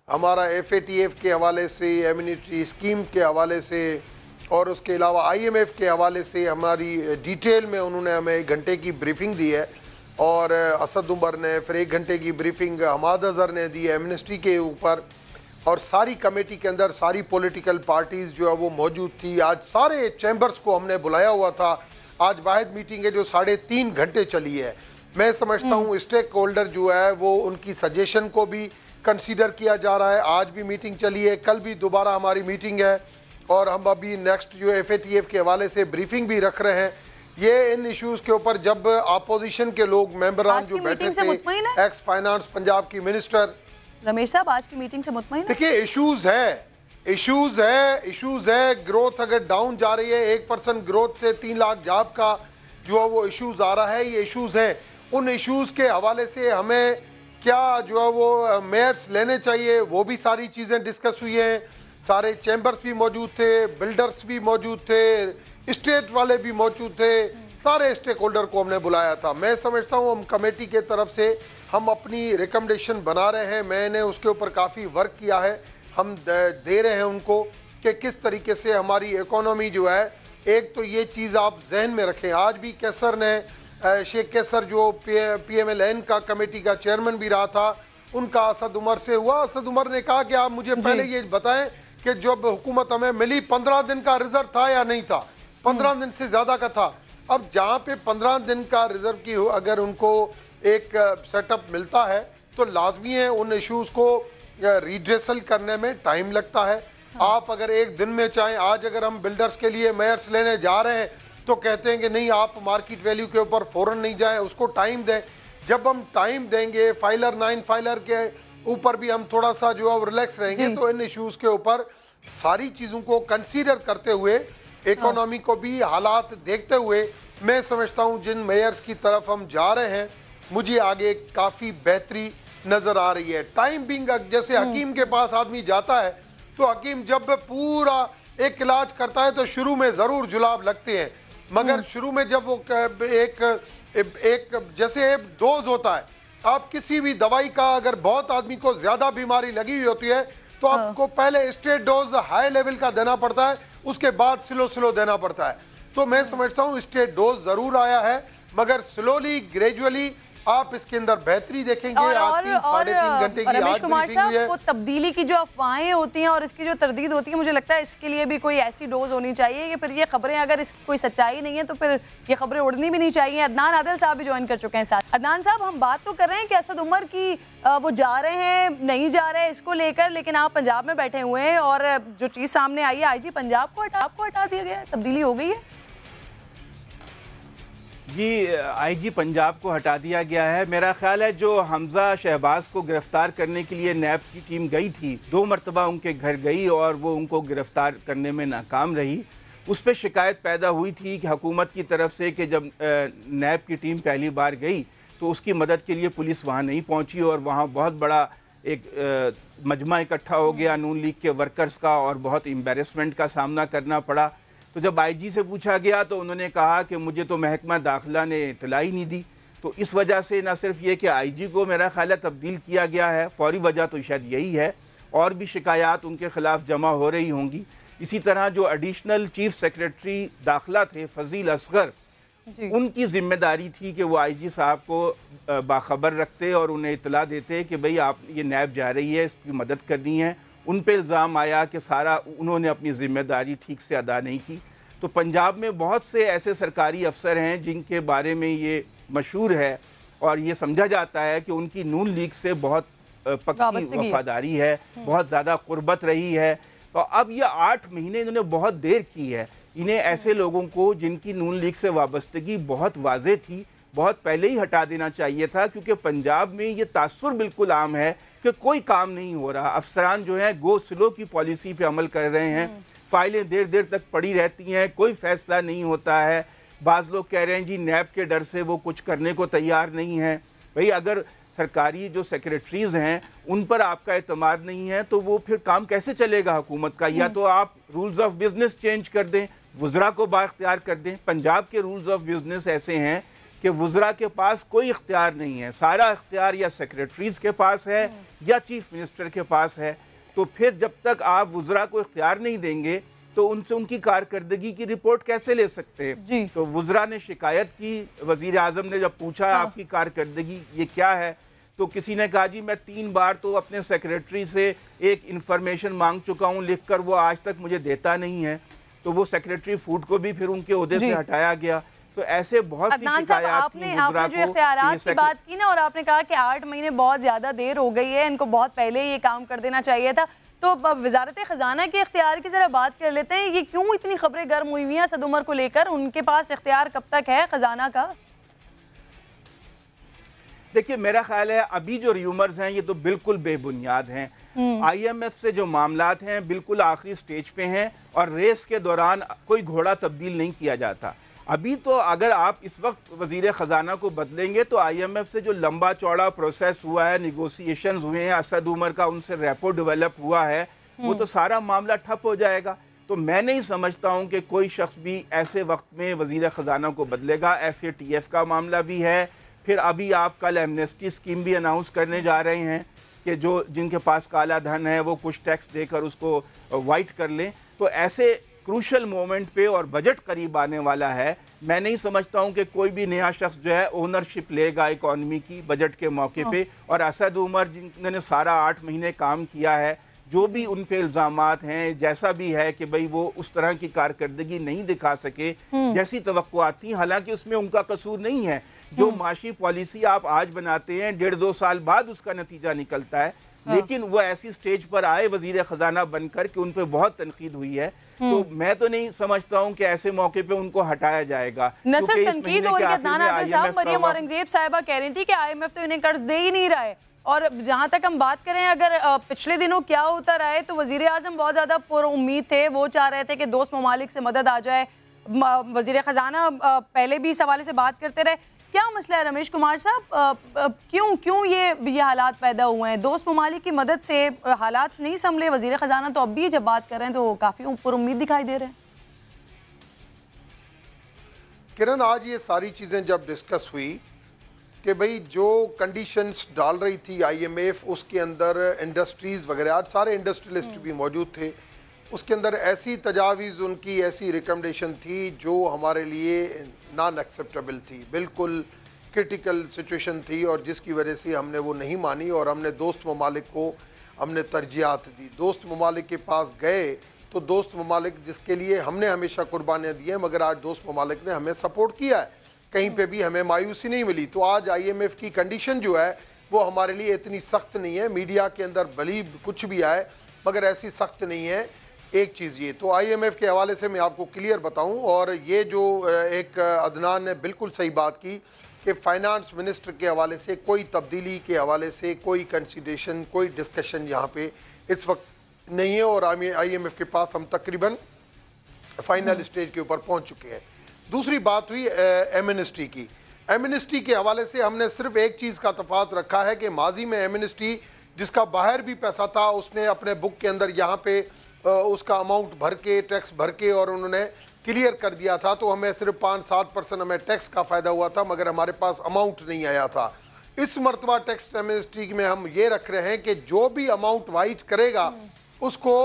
हमारा FATF के हवाले से, इम्यूनिटी स्कीम के हवाले से, और उसके अलावा IMF के हवाले से हमारी डिटेल में उन्होंने हमें 1 घंटे की ब्रीफिंग दी है, और असद उमर ने फिर 1 घंटे की ब्रीफिंग हमाद अजहर ने दी है एमनेस्टी के ऊपर, और सारी कमेटी के अंदर सारी पॉलिटिकल पार्टीज़ जो है वो मौजूद थी। आज सारे चैम्बर्स को हमने बुलाया हुआ था। आज वाहिद मीटिंग है जो 3.5 घंटे चली है। मैं समझता हूँ स्टेक होल्डर जो है वो उनकी सजेशन को भी कंसीडर किया जा रहा है। आज भी मीटिंग चली है, कल भी दोबारा हमारी मीटिंग है, और हम अभी नेक्स्ट जो FATF के हवाले से ब्रीफिंग भी रख रहे हैं। ये इन इश्यूज के ऊपर जब अपोजिशन के लोग मेंबरान जो बैठे थे, एक्स फाइनेंस पंजाब की मिनिस्टर, रमेश साहब आज की मीटिंग से मुतमईन है? देखिए इश्यूज है, इश्यूज है। ग्रोथ अगर डाउन जा रही है, 1% ग्रोथ से 3 लाख जॉब का जो है वो इश्यूज आ रहा है, ये इश्यूज हैं। उन इश्यूज के हवाले से हमें क्या जो है वो मेयर्स लेने चाहिए, वो भी सारी चीजें डिस्कस हुई हैं। सारे चैम्बर्स भी मौजूद थे, बिल्डर्स भी मौजूद थे, स्टेट वाले भी मौजूद थे, सारे स्टेक होल्डर को हमने बुलाया था। मैं समझता हूँ हम कमेटी के तरफ से हम अपनी रिकमेंडेशन बना रहे हैं, मैंने उसके ऊपर काफ़ी वर्क किया है। हम दे रहे हैं उनको कि किस तरीके से हमारी इकोनॉमी जो है, एक तो ये चीज़ आप जहन में रखें, आज भी कैसर ने शेख कैसर जो PMLN का कमेटी का चेयरमैन भी रहा था, उनका असद उमर से हुआ। असद उमर ने कहा कि आप मुझे पहले ये बताएं कि जब हुकूमत हमें मिली 15 दिन का रिजर्व था या नहीं था, 15 दिन से ज्यादा का था। अब जहाँ पे 15 दिन का रिजर्व की अगर उनको एक सेटअप मिलता है तो लाजमी है उन इश्यूज को रिड्रेसल करने में टाइम लगता है। आप अगर एक दिन में चाहें, आज अगर हम बिल्डर्स के लिए मेयर्स लेने जा रहे हैं तो कहते हैं कि नहीं आप मार्केट वैल्यू के ऊपर फौरन नहीं जाए, उसको टाइम दें। जब हम टाइम देंगे, फाइलर 9 फाइलर के ऊपर भी हम थोड़ा सा जो है रिलैक्स रहेंगे, तो इन इश्यूज के ऊपर सारी चीजों को कंसीडर करते हुए, इकोनॉमी को भी हालात देखते हुए, मैं समझता हूं जिन मेयर्स की तरफ हम जा रहे हैं मुझे आगे काफी बेहतरी नजर आ रही है। टाइम बिंग, जैसे हकीम के पास आदमी जाता है तो हकीम जब पूरा एक इलाज करता है तो शुरू में जरूर जुलाब लगते हैं, मगर शुरू में जब वो एक जैसे एक डोज होता है, आप किसी भी दवाई का अगर बहुत आदमी को ज्यादा बीमारी लगी हुई होती है तो आपको पहले स्टेट डोज हाई लेवल का देना पड़ता है, उसके बाद स्लो देना पड़ता है। तो मैं समझता हूँ स्टेट डोज जरूर आया है, मगर स्लोली ग्रेजुअली आप इसके अंदर बेहतरी देखेंगे। और घंटे की रमेश कुमार साहब, वो तब्दीली की जो अफवाहें होती हैं और इसकी जो तरदीद होती है, मुझे लगता है इसके लिए भी कोई ऐसी डोज होनी चाहिए कि फिर ये खबरें, अगर इसकी कोई सच्चाई नहीं है तो फिर ये खबरें उड़नी भी नहीं चाहिए। अदनान आदिल साहब भी ज्वाइन कर चुके हैं साथ। अदनान साहब, हम बात तो कर रहे हैं कि असद उमर की वो जा रहे हैं नहीं जा रहे इसको लेकर, लेकिन आप पंजाब में बैठे हुए हैं और जो चीज़ सामने आई है, IG पंजाब को हटा दिया गया है, तब्दीली हो गई है। जी, IG पंजाब को हटा दिया गया है। मेरा ख्याल है जो हमजा शहबाज को गिरफ्तार करने के लिए नैब की टीम गई थी, 2 मरतबा उनके घर गई और वो उनको गिरफ्तार करने में नाकाम रही। उस पर शिकायत पैदा हुई थी कि हुकूमत की तरफ से कि जब नैब की टीम पहली बार गई तो उसकी मदद के लिए पुलिस वहाँ नहीं पहुँची और वहाँ बहुत बड़ा एक मजमा इकट्ठा हो गया नून लीग के वर्कर्स का और बहुत एम्बेरसमेंट का सामना करना पड़ा। तो जब IG से पूछा गया तो उन्होंने कहा कि मुझे तो महकमा दाखिला ने इतला ही नहीं दी। तो इस वजह से न सिर्फ ये कि IG को मेरा ख्याल है तब्दील किया गया है, फौरी वजह तो शायद यही है, और भी शिकायत उनके ख़िलाफ़ जमा हो रही होंगी। इसी तरह जो एडिशनल चीफ सेक्रेटरी दाखिला थे फजील असगर, उनकी जिम्मेदारी थी कि वो IG साहब को बाखबर रखते और उन्हें इतला देते कि भाई आप ये नैब जा रही है, इसकी मदद करनी है। उन पे इल्ज़ाम आया कि सारा उन्होंने अपनी ज़िम्मेदारी ठीक से अदा नहीं की। तो पंजाब में बहुत से ऐसे सरकारी अफसर हैं जिनके बारे में ये मशहूर है और ये समझा जाता है कि उनकी नून लीग से बहुत पक्की वफादारी है, बहुत ज़्यादा क़ुर्बत रही है। तो अब ये 8 महीने इन्होंने बहुत देर की है। इन्हें ऐसे लोगों को जिनकी नून लीग से वाबस्तगी बहुत वाज़ेह थी, बहुत पहले ही हटा देना चाहिए था, क्योंकि पंजाब में ये तासुर बिल्कुल आम है कि कोई काम नहीं हो रहा। अफसरान जो है गो स्लो की पॉलिसी पे अमल कर रहे हैं, फाइलें देर देर तक पड़ी रहती हैं, कोई फैसला नहीं होता है। बाज़ लोग कह रहे हैं जी नैब के डर से वो कुछ करने को तैयार नहीं है। भाई अगर सरकारी जो सेक्रेटरीज़ हैं उन पर आपका एतमाद नहीं है तो वो फिर काम कैसे चलेगा हुकूमत का? या तो आप रूल्स ऑफ बिजनेस चेंज कर दें, वुज़रा को बाख्तियार कर दें। पंजाब के रूल्स ऑफ बिजनेस ऐसे हैं कि वुज़रा के पास कोई इख्तियार नहीं है, सारा इख्तियार या सेक्रेटरीज़ के पास है या चीफ मिनिस्टर के पास है। तो फिर जब तक आप वुज़रा को इख्तियार नहीं देंगे तो उनसे उनकी कारकर्दगी की रिपोर्ट कैसे ले सकते हैं? तो वुज़रा ने शिकायत की, वज़ीर आज़म ने जब पूछा आपकी कारकर्दगी ये क्या है, तो किसी ने कहा जी मैं 3 बार तो अपने सेक्रेटरी से एक इन्फॉर्मेशन मांग चुका हूँ, लिख कर वो आज तक मुझे देता नहीं है। तो वो सेक्रेटरी फूड को भी फिर उनके ओहदे से हटाया गया। तो ऐसे बहुत सी शिकायत आपने जो इख्तियारात की बात की ना, और आपने कहा कि 8 महीने बहुत ज़्यादा देर हो गई है, इनको बहुत पहले ये काम कर देना चाहिए था। तो वजारत ख़जाना के इख्तियार की ज़रा बात कर लेते हैं। ये क्यों इतनी खबरें गर्म हुई हुई हैं असद उमर को लेकर? उनके पास इख्तियार कब तक है ख़जाना का? देखिए मेरा ख्याल है अभी जो र्यूमर्स हैं ये तो बिल्कुल बेबुनियाद हैं। IMF से जो मामलात हैं बिल्कुल आखिरी स्टेज पे हैं और रेस के दौरान कोई घोड़ा तब्दील नहीं किया जाता। अभी तो अगर आप इस वक्त वज़ीर ख़जाना को बदलेंगे तो IMF से जो लंबा चौड़ा प्रोसेस हुआ है, निगोसिएशंस हुए हैं, असद उमर का उनसे रेपो डेवलप हुआ है, वो तो सारा मामला ठप हो जाएगा। तो मैं नहीं समझता हूँ कि कोई शख्स भी ऐसे वक्त में वज़ीर ख़जाना को बदलेगा। FATF का मामला भी है, फिर अभी आप कल एमनेस्टी स्कीम भी अनाउंस करने जा रहे हैं कि जो जिनके पास काला धन है वो कुछ टैक्स देकर उसको वाइट कर लें। तो ऐसे क्रूशल मोमेंट पे और बजट करीब आने वाला है, मैं नहीं समझता हूँ कि कोई भी नया शख्स जो है ओनरशिप लेगा इकॉनमी की बजट के मौके पे। और असद उमर जिन्होंने सारा 8 महीने काम किया है, जो भी उन पे इल्ज़ामात हैं, जैसा भी है कि भाई वो उस तरह की कारकर्दगी नहीं दिखा सके जैसी तवक्कुआत थी, हालांकि उसमें उनका कसूर नहीं है। जो माशी पॉलिसी आप आज बनाते हैं 1.5-2 साल बाद उसका नतीजा निकलता है, लेकिन वो ऐसी स्टेज पर आए वजीर खजाना बनकर कि उन पे बहुत तनकीद हुई है। तो मैं तो नहीं समझता हूँ कि ऐसे मौके पे उनको हटाया जाएगा। न सिर्फ तनकीद हो रही है, मरियम औरंगजेब साहिबा कह रही थी कि IMF तो इन्हें कर्ज दे ही नहीं रहा है। और जहाँ तक हम बात करें, अगर पिछले दिनों क्या होता रहा है तो वजीर आजम बहुत ज़्यादा पुरुम्मीद थे, वो चाह रहे थे कि दोस्त ममालिक से मदद आ जाए। वजीर खजाना पहले भी इस हवाले से बात करते रहे। क्या मसला है रमेश कुमार साहब, क्यों ये हालात पैदा हुए हैं? दोस्त ममालिक की मदद से हालात नहीं संभले, वजीर खजाना तो अब भी जब बात कर रहे हैं तो काफ़ी पुरुम्मीद दिखाई दे रहे हैं। किरण, आज ये सारी चीज़ें जब डिस्कस हुई कि भाई जो कंडीशंस डाल रही थी IMF, उसके अंदर इंडस्ट्रीज़ वगैरह, आज सारे इंडस्ट्रियलिस्ट भी मौजूद थे, उसके अंदर ऐसी तजावीज़, उनकी ऐसी रिकमेंडेशन थी जो हमारे लिए नॉन एक्सेप्टेबल थी, बिल्कुल क्रिटिकल सिचुएशन थी, और जिसकी वजह से हमने वो नहीं मानी और हमने दोस्त ममालिक को हमने तरजीहात दी। दोस्त ममालिक के पास गए तो दोस्त ममालिक जिसके लिए हमने हमेशा कुर्बानियाँ दी हैं, मगर आज दोस्त ममालिक ने हमें सपोर्ट किया है, कहीं पे भी हमें मायूसी नहीं मिली। तो आज IMF की कंडीशन जो है वो हमारे लिए इतनी सख्त नहीं है। मीडिया के अंदर भली कुछ भी आए मगर ऐसी सख्त नहीं है। एक चीज़ ये तो IMF के हवाले से मैं आपको क्लियर बताऊं, और ये जो एक अदनान ने बिल्कुल सही बात की कि फाइनेंस मिनिस्टर के हवाले से कोई तब्दीली के हवाले से कोई कंसिडरेशन, कोई डिस्कशन यहाँ पे इस वक्त नहीं है, और IMF के पास हम तकरीबन फाइनल स्टेज के ऊपर पहुँच चुके हैं। दूसरी बात हुई एमनेस्टी की। एमनेस्टी के हवाले से हमने सिर्फ एक चीज़ का तफात रखा है कि माजी में एमनेस्टी जिसका बाहर भी पैसा था, उसने अपने बुक के अंदर यहाँ पे उसका अमाउंट भर के, टैक्स भर के, और उन्होंने क्लियर कर दिया था, तो हमें सिर्फ 5-7% हमें टैक्स का फ़ायदा हुआ था, मगर हमारे पास अमाउंट नहीं आया था। इस मरतबा टैक्स एमनेस्टी में हम ये रख रहे हैं कि जो भी अमाउंट वाइट करेगा उसको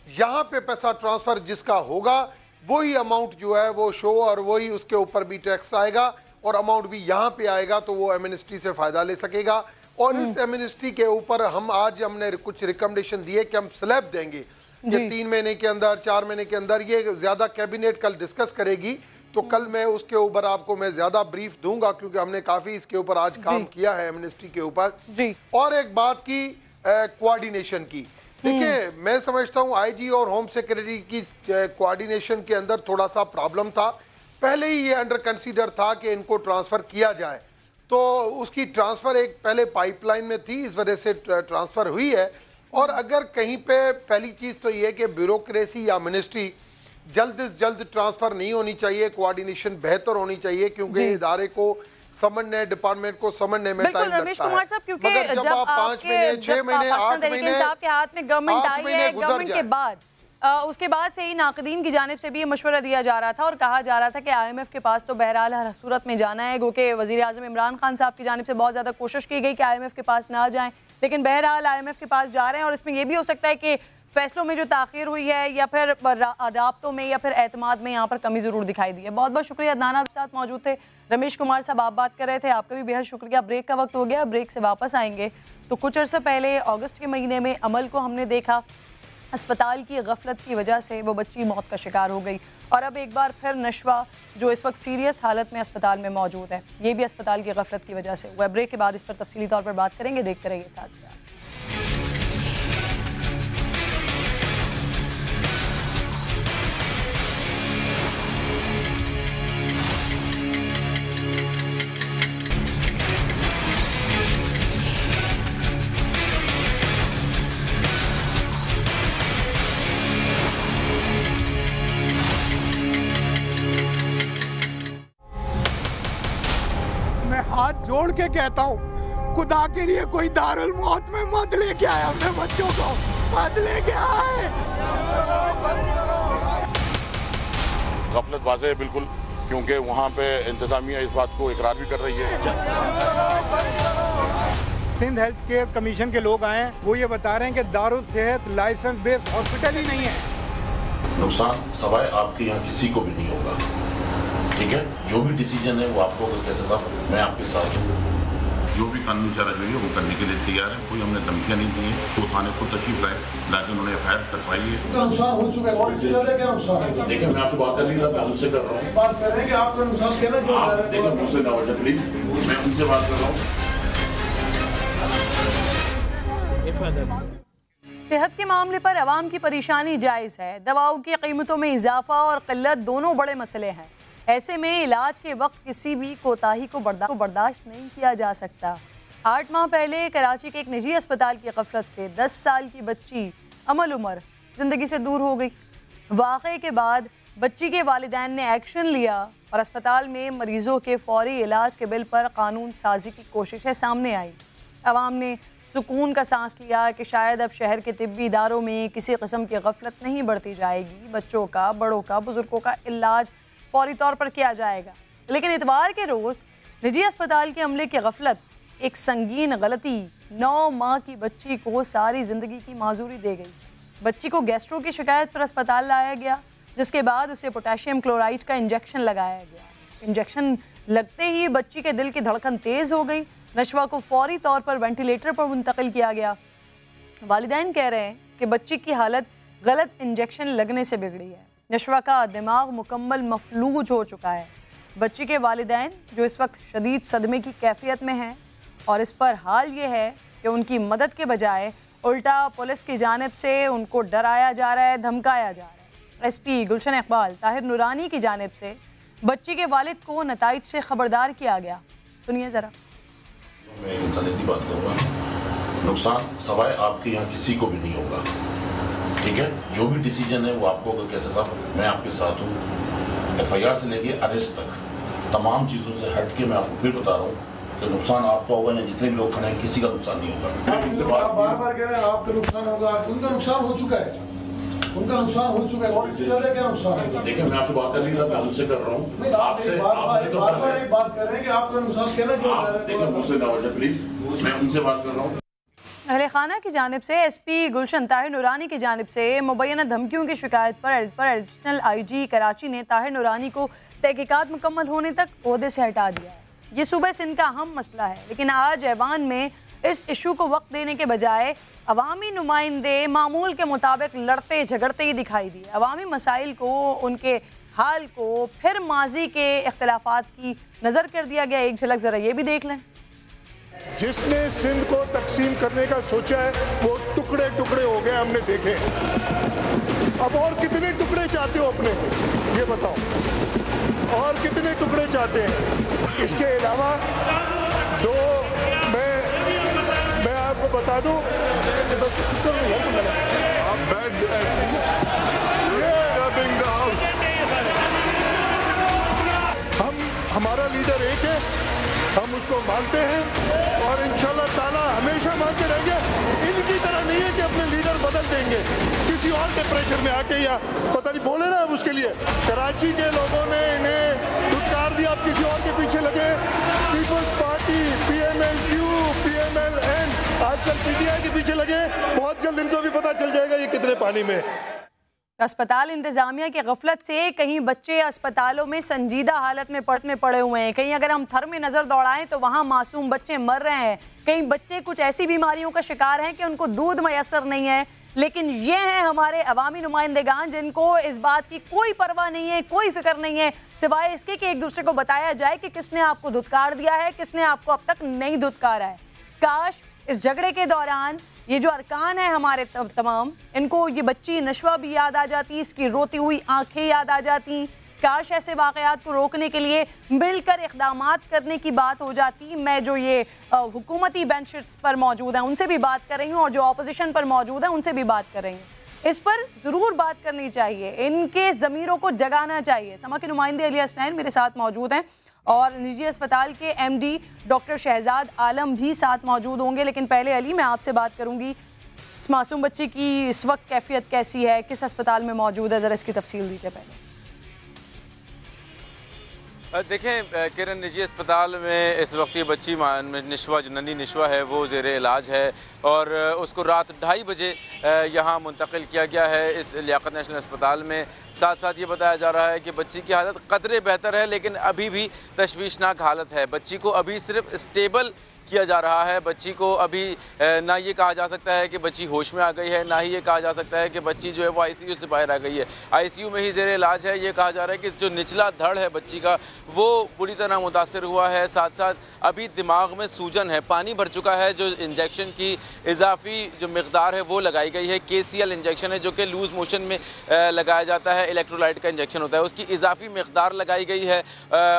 यहाँ पे पैसा ट्रांसफ़र जिसका होगा वही अमाउंट जो है वो शो, और वही उसके ऊपर भी टैक्स आएगा और अमाउंट भी यहाँ पे आएगा, तो वो एमनेस्टी से फ़ायदा ले सकेगा। और इस एमनेस्टी के ऊपर हमने कुछ रिकमेंडेशन दिए कि हम स्लैब देंगे कि 3 महीने के अंदर, 4 महीने के अंदर। ये ज्यादा कैबिनेट कल डिस्कस करेगी, तो कल मैं उसके ऊपर आपको मैं ज्यादा ब्रीफ दूंगा, क्योंकि हमने काफी इसके ऊपर आज काम किया है एमनेस्टी के ऊपर। और एक बात की कोऑर्डिनेशन की, देखिए मैं समझता हूँ IG और होम सेक्रेटरी की कोऑर्डिनेशन के अंदर थोड़ा सा प्रॉब्लम था। पहले ही ये अंडर कंसीडर था कि इनको ट्रांसफर किया जाए, तो उसकी ट्रांसफर एक पहले पाइपलाइन में थी, इस वजह से ट्रांसफर हुई है। और अगर कहीं पे पहली चीज तो ये कि ब्यूरोक्रेसी या मिनिस्ट्री जल्द से जल्द ट्रांसफर नहीं होनी चाहिए, कोऑर्डिनेशन बेहतर होनी चाहिए, क्योंकि इदारे को समझने, डिपार्टमेंट को समझने में टाइम लगता है। रमेश कुमार साहब, क्योंकि जब आप 5 महीने, 6 महीने, 8 महीने के हाथ में गवर्नमेंट आई है, गवर्नमेंट के बाद उसके बाद से ही नाकदीन की जानिब से भी ये मशवरा दिया जा रहा था और कहा जा रहा था कि IMF के पास तो बहरहाल हर सूरत में जाना है, क्योंकि वज़ीर आज़म इमरान खान साहब की जानिब से बहुत ज़्यादा कोशिश की गई कि IMF के पास ना जाएं, लेकिन बहरहाल IMF के पास जा रहे हैं। और इसमें यह भी हो सकता है कि फैसलों में जो ताख़ीर हुई है या फिर राब्तों में या फिर एतमाद में यहाँ पर कमी ज़रूर दिखाई दी है। बहुत बहुत शुक्रिया। अदनान आपके साथ मौजूद थे। रमेश कुमार साहब आप बात कर रहे थे, आपका भी बेहद शुक्रिया। ब्रेक का वक्त हो गया, ब्रेक से वापस आएंगे। तो कुछ अर्सा पहले अगस्त के महीने में अमल को हमने देखा, अस्पताल की गफलत की वजह से वो बच्ची मौत का शिकार हो गई, और अब एक बार फिर नशवा जो इस वक्त सीरियस हालत में अस्पताल में मौजूद है, ये भी अस्पताल की गफलत की वजह से हुआ। ब्रेक के बाद इस पर तफसीली तौर पर बात करेंगे, देखते रहिए साथ साथ। मैं हाथ जोड़ के कहता हूँ, खुदा के लिए कोई दारुल मौत में मत लेके आए अपने बच्चों को, मत लेके आए। गफलत वाज़ेह है बिल्कुल, क्योंकि वहाँ पे इंतजामिया इस बात को इकरार भी कर रही है। सिंध हेल्थ केयर कमीशन के लोग आए हैं, वो ये बता रहे हैं कि दारुल सेहत लाइसेंस बेस्ड हॉस्पिटल ही नहीं है। नुकसान सवाए आपके यहाँ किसी को भी नहीं होगा, ठीक है? जो भी डिसीजन है वो आपको कैसे था, मैं आपके साथ हूँ। जो भी कानूनी चारा जो है वो करने के लिए तैयार है। कोई हमने धमकियाँ नहीं दी हैं। वो थाने खुद तशरीफ लाए, लाके उन्होंने FIR करवाई है। नुकसान हो चुका है और इससे ज्यादा क्या नुकसान है? देखिए, मैं आपसे बात कर नहीं रहा, मैं उनसे कर रहा हूँ। बात कर रहे हैं कि आपका नुकसान कहना क्यों जा रहा है? देखिए, मुझसे ना वजह प्लीज, मैं उनसे बात कर रहा हूँ। सेहत के मामले पर आवाम की परेशानी जायज़ है। दवाओं की कीमतों में इजाफा और किल्लत दोनों बड़े मसले हैं। ऐसे में इलाज के वक्त किसी भी कोताही को बर्दाश्त नहीं किया जा सकता। 8 माह पहले कराची के एक निजी अस्पताल की गफलत से 10 साल की बच्ची अमल उमर ज़िंदगी से दूर हो गई। वाक़े के बाद बच्ची के वालिदैन ने एक्शन लिया और अस्पताल में मरीज़ों के फौरी इलाज के बिल पर कानून साजी की कोशिशें सामने आई। आवाम ने सुकून का सांस लिया कि शायद अब शहर के तिब्बी इदारों में किसी किस्म की गफलत नहीं बढ़ती जाएगी। बच्चों का, बड़ों का, बुजुर्गों का इलाज फौरी तौर पर किया जाएगा। लेकिन इतवार के रोज़ निजी अस्पताल के अमले की गफलत, एक संगीन गलती 9 माह की बच्ची को सारी ज़िंदगी की माजूरी दे गई। बच्ची को गैस्ट्रो की शिकायत पर अस्पताल लाया गया, जिसके बाद उसे पोटेशियम क्लोराइड का इंजेक्शन लगाया गया। इंजेक्शन लगते ही बच्ची के दिल की धड़कन तेज़ हो गई। नशवा को फौरी तौर पर वेंटिलेटर पर मुंतकिल किया गया। वालिदैन कह रहे हैं कि बच्ची की हालत गलत इंजेक्शन लगने से बिगड़ी है। नशवा का दिमाग मुकम्मल मफलूज हो चुका है। बच्ची के वालिदैन जो इस वक्त शदीद सदमे की कैफियत में हैं, और इस पर हाल ये है कि उनकी मदद के बजाय उल्टा पुलिस की जानिब से उनको डराया जा रहा है, धमकाया जा रहा है। SP गुलशन इकबाल ताहिर नूरानी की जानिब से बच्ची के वालिद को नताइज से खबरदार किया गया। सुनिए ज़रा। मैं एक इंसानियती बात करूँगा, नुकसान सवाए आपके यहाँ किसी को भी नहीं होगा, ठीक है? जो भी डिसीजन है वो आपको अगर कैसे था, मैं आपके साथ हूँ। FIR से लेके अरेस्ट तक तमाम चीज़ों से हट के मैं आपको फिर बता रहा हूँ कि नुकसान आपका होगा या जितने भी लोग खड़े हैं किसी का नुकसान नहीं होगा। आप बार-बार कह रहे हैं आपका नुकसान होगा, उनका नुकसान हो चुका है, उनका नुकसान हो चुका है और इससे ज्यादा क्या नुकसान है? देखिए, मैं आपसे बात कर नहीं रहा, मैं उनसे कर रहा हूँ। आपसे बार-बार एक बात कर रहे हैं कि आपका नुकसान कहना क्यों जा रहा है? देखिए, मुझसे ना वजह प्लीज, मैं उनसे बात कर रहा हूँ। अहले खाना की जानिब से SP गुलशन ताहिर नूरानी की जानिब से मुबैना धमकियों की शिकायत पर एडिशनल IG कराची ने ताहिर नूरानी को तहकीकात मुकम्मल होने तक ओहदे से हटा दिया है। ये सूबे सिंध का अहम मसला है, लेकिन आज ऐवान में इस इशू को वक्त देने के बजाय अवामी नुमाइंदे मामूल के मुताबिक लड़ते झगड़ते ही दिखाई दिए। अवामी मसाइल को, उनके हाल को फिर माजी के इख्तलाफात की नज़र कर दिया गया। एक झलक ज़रा ये भी देख लें। जिसने सिंध को तकसीम करने का सोचा है वो टुकड़े टुकड़े हो गए, हमने देखे। अब और कितने टुकड़े चाहते हो अपने, ये बताओ, और कितने टुकड़े चाहते हैं? इसके अलावा दो मैं आपको बता दूं, हमारा लीडर एक है, हम उसको मानते हैं और इंशाल्लाह ताला हमेशा मानते रहेंगे। इनकी तरह नहीं है कि अपने लीडर बदल देंगे किसी और के प्रेशर में आके, या पता नहीं बोले ना अब उसके लिए। कराची के लोगों ने इन्हें धुतकार दिया, अब किसी और के पीछे लगे। पीपल्स पार्टी, PMLQ, PMLN, आजकल PTI के पीछे लगे। बहुत जल्द इनको भी पता चल जाएगा ये कितने पानी में। अस्पताल इंतजामिया की गफलत से कहीं बच्चे अस्पतालों में संजीदा हालत में पड़े हुए हैं, कहीं अगर हम थर में नज़र दौड़ाएं तो वहाँ मासूम बच्चे मर रहे हैं, कहीं बच्चे कुछ ऐसी बीमारियों का शिकार हैं कि उनको दूध मैसर नहीं है। लेकिन ये हैं हमारे अवामी नुमाइंदेगान जिनको इस बात की कोई परवाह नहीं है, कोई फिक्र नहीं है, सिवाय इसके कि एक दूसरे को बताया जाए कि किसने आपको धुतकार दिया है, किसने आपको अब तक नहीं धुतकारा है। काश इस झगड़े के दौरान ये जो अरकान है हमारे तमाम, इनको ये बच्ची नशवा भी याद आ जाती, इसकी रोती हुई आंखें याद आ जाती। काश ऐसे वाक़यात को रोकने के लिए मिलकर इक़दामात करने की बात हो जाती। मैं जो ये हुकूमती बेंचेस पर मौजूद हैं उनसे भी बात कर रही हूँ और जो अपोजिशन पर मौजूद हैं उनसे भी बात कर रही हूँ। इस पर ज़रूर बात करनी चाहिए, इनके ज़मीरों को जगाना चाहिए। समा के नुमाइंदे अली हसनैन मेरे साथ मौजूद हैं और निजी अस्पताल के एमडी डॉक्टर शहजाद आलम भी साथ मौजूद होंगे। लेकिन पहले अली, मैं आपसे बात करूंगी, इस मासूम बच्चे की इस वक्त कैफियत कैसी है, किस अस्पताल में मौजूद है, ज़रा इसकी तफसील दीजिए पहले। देखें किरण, निजी अस्पताल में इस वक्त ये बच्ची निशवा, जो नन्ही निशवा है, वो ज़ेर इलाज है और उसको रात 2:30 बजे यहाँ मुंतकिल किया गया है इस लियाकत नेशनल अस्पताल में। साथ साथ ये बताया जा रहा है कि बच्ची की हालत कदरे बेहतर है, लेकिन अभी भी तशवीशनाक हालत है। बच्ची को अभी सिर्फ स्टेबल किया जा रहा है। बच्ची को अभी ना ये कहा जा सकता है कि बच्ची होश में आ गई है, ना ही ये कहा जा सकता है कि बच्ची जो है वो आईसीयू से बाहर आ गई है। आईसीयू में ही ज़ेर इलाज है। ये कहा जा रहा है कि जो निचला धड़ है बच्ची का, वो बुरी तरह मुतासर हुआ है। साथ साथ अभी दिमाग में सूजन है, पानी भर चुका है। जो इंजेक्शन की इजाफी जो मकदार है वो लगाई गई है, KCL इंजेक्शन है जो कि लूज़ मोशन में लगाया जाता है, इलेक्ट्रोलाइट का इंजेक्शन होता है, उसकी इजाफी मकदार लगाई गई है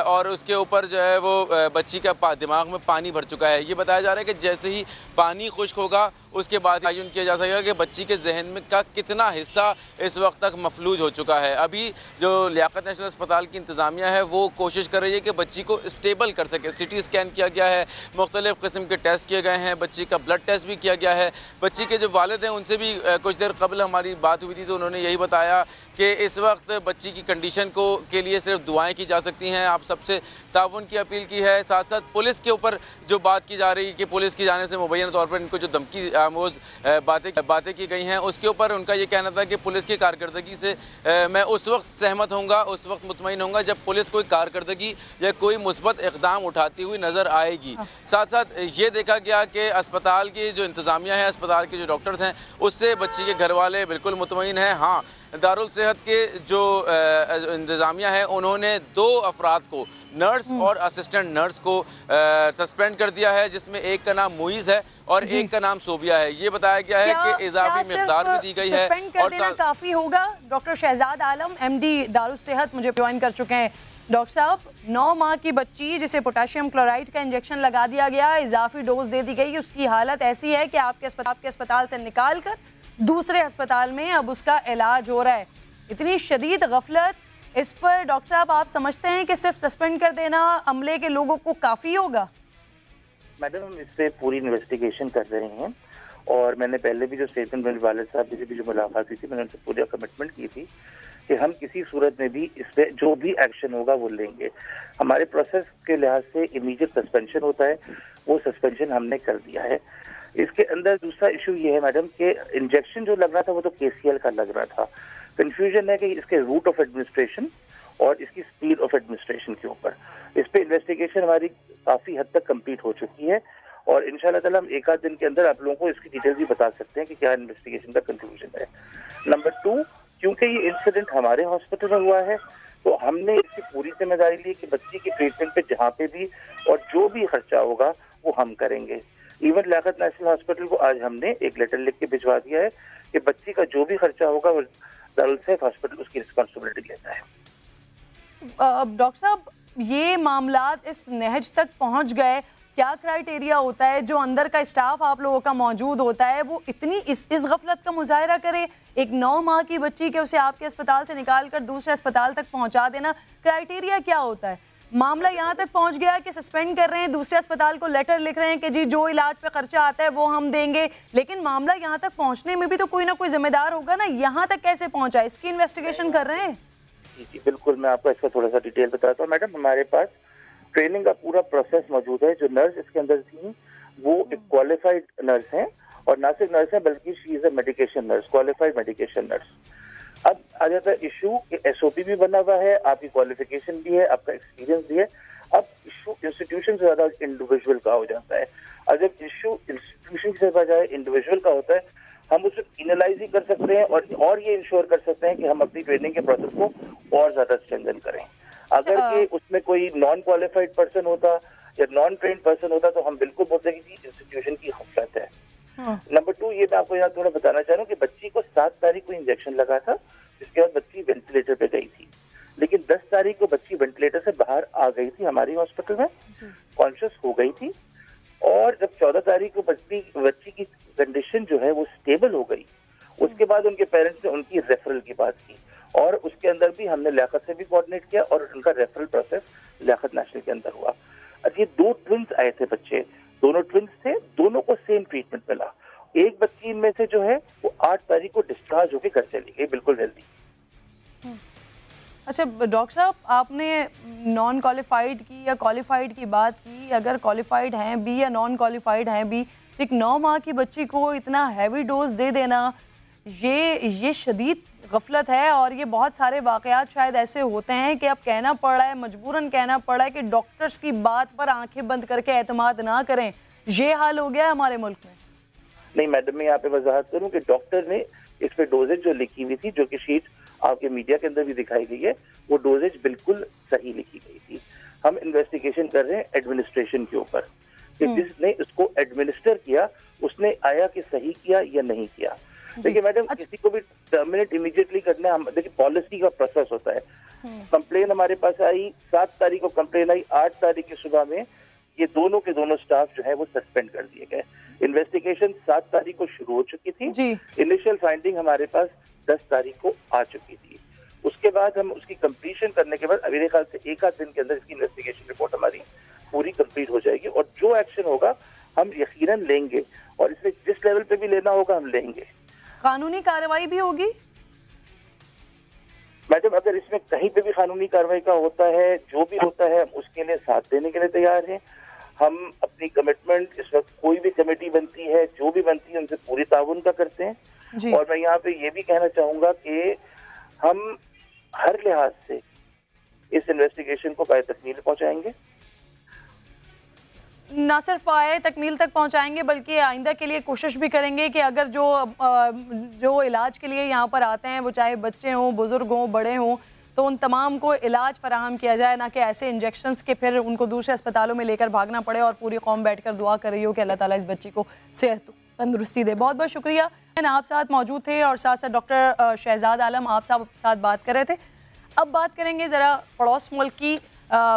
और उसके ऊपर जो है वो बच्ची का दिमाग में पानी भर चुका है। ये बताया जा रहा है कि जैसे ही पानी खुश्क होगा उसके बाद तयन किया जा सकेगा कि बच्ची के जहन में का कितना हिस्सा इस वक्त तक मफलूज हो चुका है। अभी जो लियाकत नेशनल अस्पताल की इंतज़ामिया है वो कोशिश कर रही है कि बच्ची को स्टेबल कर सके। CT स्कैन किया गया है, मुख्तलिफ़ किस्म के टेस्ट किए गए हैं, बच्ची का ब्लड टेस्ट भी किया गया है। बच्ची के जो वालिद हैं उनसे भी कुछ देर कबल हमारी बात हुई थी तो उन्होंने यही बताया कि इस वक्त बच्ची की कंडीशन के लिए सिर्फ दुआएँ की जा सकती हैं। आप सबसे ताउन की अपील की है। साथ साथ पुलिस के ऊपर जो बात की जा रही है कि पुलिस की जाने से मुबैना तौर पर इनको जो धमकी आमोज बातें की गई हैं, उसके ऊपर उनका ये कहना था कि पुलिस की कारकर्दगी से मैं उस वक्त सहमत होऊंगा, उस वक्त मुतमईन होऊंगा जब पुलिस कोई कारकर्दगी या कोई मुस्बत इक़दाम उठाती हुई नज़र आएगी। साथ साथ ये देखा गया कि अस्पताल की जो इंतज़ामिया है, अस्पताल के जो डॉक्टर्स हैं, उससे बच्ची के घर वाले बिल्कुल मुतमईन हैं। हाँ, दारुल सेहत के जो इंतज़ामिया है उन्होंने 2 अफराद को, नर्स और असिस्टेंट नर्स को सस्पेंड कर दिया है, जिसमें एक का नाम मुइज़ है और एक का नाम सोबिया है। ये बताया गया है कि इजाफी मिकदार भी दी गई है। और काफ़ी होगा। डॉक्टर शहजाद आलम MD दारुल सेहत मुझे ज्वाइन कर चुके हैं। डॉक्टर साहब, 9 माह की बच्ची जिसे पोटेशियम क्लोराइड का इंजेक्शन लगा दिया गया, इजाफी डोज दे दी गई, उसकी हालत ऐसी है कि आपके अस्पताल से निकाल कर दूसरे अस्पताल में अब उसका इलाज हो रहा है। इतनी शदीद गफलत, इस पर डॉक्टर साहब आप समझते हैं कि सिर्फ सस्पेंड कर देना अमले के लोगों को काफ़ी होगा? मैडम, हम इस पर पूरी इन्वेस्टिगेशन कर रहे हैं और मैंने पहले भी जो स्टेटमेंट मेरे वालिद साहब से भी जो मुलाकात हुई थी, मैंने उनसे पूरा कमिटमेंट की थी कि हम किसी सूरत में भी इस पर जो भी एक्शन होगा वो लेंगे। हमारे प्रोसेस के लिहाज से इमीडिएट सस्पेंशन होता है, वो सस्पेंशन हमने कर दिया है। इसके अंदर दूसरा इशू ये है मैडम कि इंजेक्शन जो लग रहा था वो तो KCL का लग रहा था। कंफ्यूजन है कि इसके रूट ऑफ एडमिनिस्ट्रेशन और इसकी स्पीड ऑफ एडमिनिस्ट्रेशन के ऊपर। इस पे इन्वेस्टिगेशन हमारी काफ़ी हद तक कंप्लीट हो चुकी है और इंशाल्लाह ताला हम 1 आध दिन के अंदर आप लोगों को इसकी डिटेल भी बता सकते हैं कि क्या इन्वेस्टिगेशन का कंक्लूजन है। नंबर 2, क्योंकि ये इंसिडेंट हमारे हॉस्पिटल में हुआ है तो हमने इसकी पूरी जिम्मेदारी ली कि बच्ची की ट्रीटमेंट पे जहाँ पे भी और जो भी खर्चा होगा वो हम करेंगे। इवन लियाकत नेशनल हॉस्पिटल को आज हमने एक लेटर लिख के भिजवा दिया है कि बच्ची का जो भी खर्चा होगा वो दारुल सेहत हॉस्पिटल उसकी रिस्पॉन्सिबिलिटी लेता है। डॉक्टर साहब, ये मामलात इस नहज तक पहुंच गए, क्या क्राइटेरिया होता है जो अंदर का स्टाफ आप लोगों का मौजूद होता है वो इतनी इस गफलत का मुजाहरा करे? एक 9 माह की बच्ची के उसे आपके अस्पताल से निकाल कर दूसरे अस्पताल तक पहुंचा देना, क्राइटेरिया क्या होता है? मामला यहाँ तक पहुंच गया कि सस्पेंड कर रहे हैं, दूसरे अस्पताल को लेटर लिख रहे हैं कि जी जो इलाज पे खर्चा आता है वो हम देंगे, लेकिन मामला यहाँ तक पहुँचने में भी तो कोई ना कोई जिम्मेदार होगा ना। यहाँ तक कैसे पहुँचा, इसकी इन्वेस्टिगेशन कर रहे हैं? जी बिल्कुल, मैं आपको इसका थोड़ा सा डिटेल बताता हूँ। मैडम, हमारे पास ट्रेनिंग का पूरा प्रोसेस मौजूद है। जो नर्स इसके अंदर थी वो एक क्वालिफाइड नर्स हैं और ना सिर्फ नर्स है बल्कि she is a medication nurse, qualified medication nurse. अब आ जाता है इशू कि SOP भी बना हुआ है, आपकी क्वालिफिकेशन भी है, आपका एक्सपीरियंस भी है। अब इशू इंस्टीट्यूशन से ज्यादा इंडिविजुअल का हो जाता है और जब इशू इंस्टीट्यूशन से बजाय इंडिविजुअल का होता है हम उसे इनलाइज ही कर सकते हैं और ये इंश्योर कर सकते हैं कि हम अपनी ट्रेनिंग के प्रोसेस को और ज्यादा स्ट्रेंथन करें। अगर कि उसमें कोई नॉन क्वालिफाइड पर्सन होता या नॉन ट्रेन्ड पर्सन होता तो हम बिल्कुल बोलते हैं कि इंस्टीट्यूशन की गफलत है। नंबर 2, ये मैं आपको यहाँ थोड़ा बताना चाह रहा हूँ कि बच्ची को 7 तारीख को इंजेक्शन लगा था, जिसके बाद बच्ची वेंटिलेटर पे गई थी, लेकिन 10 तारीख को बच्ची वेंटिलेटर से बाहर आ गई थी, हमारी हॉस्पिटल में कॉन्शियस हो गई थी और जब 14 तारीख को बच्ची की कंडीशन जो है वो स्टेबल हो गई, उसके बाद उनके पेरेंट्स ने उनकी रेफरल की बात की और उसके अंदर भी हमने लियाकत से भी कोऑर्डिनेट किया और उनका रेफरल प्रोसेस लियाकत नेशनल के अंदर हुआ। अब ये 2 ट्विंस आए थे बच्चे, दोनों ट्विंस थे, दोनों को सेम ट्रीटमेंट मिला। एक बच्ची इनमें से जो है वो 8 तारीख को डिस्चार्ज होकर घर चली गई, बिल्कुल हेल्दी। अच्छा डॉक्टर साहब, आपने नॉन क्वालिफाइड की या क्वालिफाइड की बात की, अगर क्वालिफाइड हैं भी या नॉन क्वालिफाइड हैं भी, एक 9 माह की बच्ची को इतना हैवी डोज दे देना ये शदीद गफलत है। और ये बहुत सारे वाक़यात शायद ऐसे होते हैं कि अब कहना पड़ रहा है, मजबूरन कहना पड़ रहा है कि डॉक्टर्स की बात पर आंखें बंद करके एतमाद ना करें। ये हाल हो गया है हमारे मुल्क में। नहीं मैडम, मैं यहाँ पे वजाहत करूँ कि डॉक्टर ने इस पे डोजेज जो लिखी हुई थी, जो कि शीट आपके मीडिया के अंदर भी दिखाई गई है, वो डोजेज बिल्कुल सही लिखी गई थी। हम इन्वेस्टिगेशन कर रहे हैं एडमिनिस्ट्रेशन के ऊपर कि जिसने इसको एडमिनिस्टर किया उसने आया कि सही किया या नहीं किया। देखिए मैडम, किसी को भी टर्मिनेट इमीडिएटली करना, हम देखिए पॉलिसी का प्रोसेस होता है। कंप्लेन हमारे पास आई 7 तारीख को, कंप्लेन आई 8 तारीख की सुबह में, ये दोनों के दोनों स्टाफ जो है वो सस्पेंड कर दिए गए। इन्वेस्टिगेशन 7 तारीख को शुरू हो चुकी थी, इनिशियल फाइंडिंग हमारे पास 10 तारीख को आ चुकी थी। उसके बाद हम उसकी कंप्लीशन करने के बाद अभी मेरे ख्याल से 1 आध दिन के अंदर इसकी इन्वेस्टिगेशन रिपोर्ट हमारी पूरी कंप्लीट हो जाएगी और जो एक्शन होगा हम यकीनन लेंगे और इसमें जिस लेवल पे भी लेना होगा हम लेंगे। कानूनी कार्रवाई भी होगी मैडम, अगर इसमें कहीं पे भी कानूनी कार्रवाई का होता है, जो भी होता है, हम उसके लिए साथ देने के लिए तैयार हैं। हम अपनी कमिटमेंट, इस वक्त कोई भी कमेटी बनती है, जो भी बनती है, उनसे पूरी ताउन का करते हैं। और मैं यहाँ पे ये भी कहना चाहूंगा कि हम हर लिहाज से इस इन्वेस्टिगेशन को पाए तकमील पहुंचाएंगे। ना सिर्फ पाए तकमील तक पहुंचाएंगे बल्कि आइंदा के लिए कोशिश भी करेंगे कि अगर जो इलाज के लिए यहाँ पर आते हैं, वो चाहे बच्चे हों, बुजुर्ग हों, बड़े हों, तो उन तमाम को इलाज फराहम किया जाए, ना कि ऐसे इंजेक्शंस के फिर उनको दूसरे अस्पतालों में लेकर भागना पड़े और पूरी कौम बैठकर दुआ कर रही हो कि अल्लाह ताला इस बच्ची को सेहत तंदुरुस्ती दे। बहुत बहुत शुक्रिया। आप साथ मौजूद थे और साथ साथ डॉक्टर शहजाद आलम आप साथ बात कर रहे थे। अब बात करेंगे ज़रा पड़ोस मुल्क की।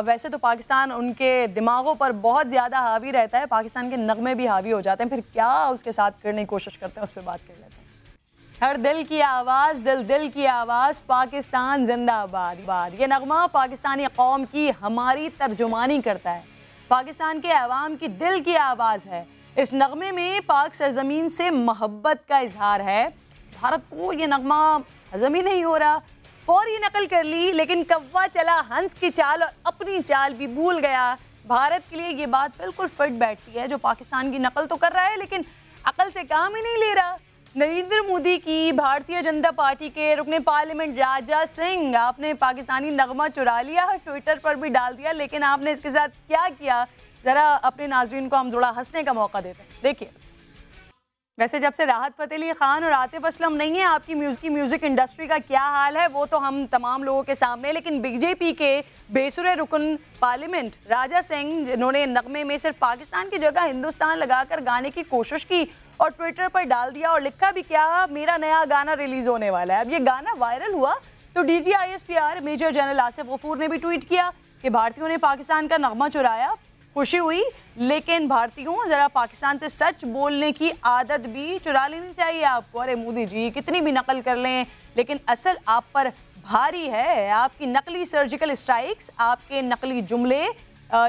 वैसे तो पाकिस्तान उनके दिमागों पर बहुत ज़्यादा हावी रहता है, पाकिस्तान के नगमे भी हावी हो जाते हैं, फिर क्या उसके साथ करने की कोशिश करते हैं, उस पर बात कर लेते हैं। हर दिल की आवाज़, दिल की आवाज़, पाकिस्तान जिंदाबाद। ये नगमा पाकिस्तानी कौम की हमारी तर्जुमानी करता है, पाकिस्तान के अवाम की दिल की आवाज़ है। इस नगमे में पाक सरजमीन से मोहब्बत का इजहार है। भारत को ये नगमा हजम ही नहीं हो रहा, फौरी नकल कर ली, लेकिन कव्वा चला हंस की चाल और अपनी चाल भी भूल गया। भारत के लिए ये बात बिल्कुल फिट बैठती है, जो पाकिस्तान की नकल तो कर रहा है लेकिन अकल से काम ही नहीं ले रहा। नरेंद्र मोदी की भारतीय जनता पार्टी के रुकने पार्लियामेंट राजा सिंह, आपने पाकिस्तानी नगमा चुरा लिया, ट्विटर पर भी डाल दिया, लेकिन आपने इसके साथ क्या किया, ज़रा अपने नाज़रीन को हम थोड़ा हंसने का मौका देते हैं। देखिए, वैसे जब से राहत फ़तेह अली ख़ान और आतिफ असलम नहीं है, आपकी म्यूज़िक इंडस्ट्री का क्या हाल है वो तो हम तमाम लोगों के सामने। लेकिन बीजेपी के बेसुरे रुकन पार्लियामेंट राजा सिंह, जिन्होंने नगमे में सिर्फ पाकिस्तान की जगह हिंदुस्तान लगाकर गाने की कोशिश की और ट्विटर पर डाल दिया और लिखा भी क्या, मेरा नया गाना रिलीज़ होने वाला है। अब ये गाना वायरल हुआ तो DGISPR major general Asif Ghafoor ने भी ट्वीट किया कि भारतीयों ने पाकिस्तान का नगमा चुराया, खुशी हुई, लेकिन भारतीयों ज़रा पाकिस्तान से सच बोलने की आदत भी चुरा लेनी चाहिए आपको। अरे मोदी जी, कितनी भी नकल कर लें, लेकिन असल आप पर भारी है। आपकी नकली सर्जिकल स्ट्राइक्स, आपके नकली जुमले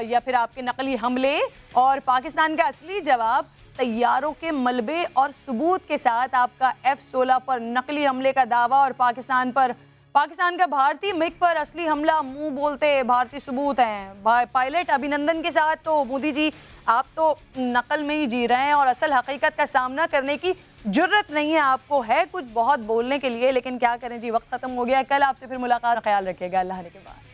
या फिर आपके नकली हमले, और पाकिस्तान का असली जवाब तैयारों के मलबे और सबूत के साथ आपका F-16 पर नकली हमले का दावा और पाकिस्तान का भारतीय मिग पर असली हमला, मुंह बोलते भारतीय सबूत हैं। पायलट अभिनंदन के साथ तो मोदी जी आप तो नकल में ही जी रहे हैं और असल हकीकत का सामना करने की जुर्रत नहीं है आपको। है कुछ बहुत बोलने के लिए, लेकिन क्या करें जी, वक्त ख़त्म हो गया। कल आपसे फिर मुलाकात, ख्याल रखिएगा, अल्लाह के बाद।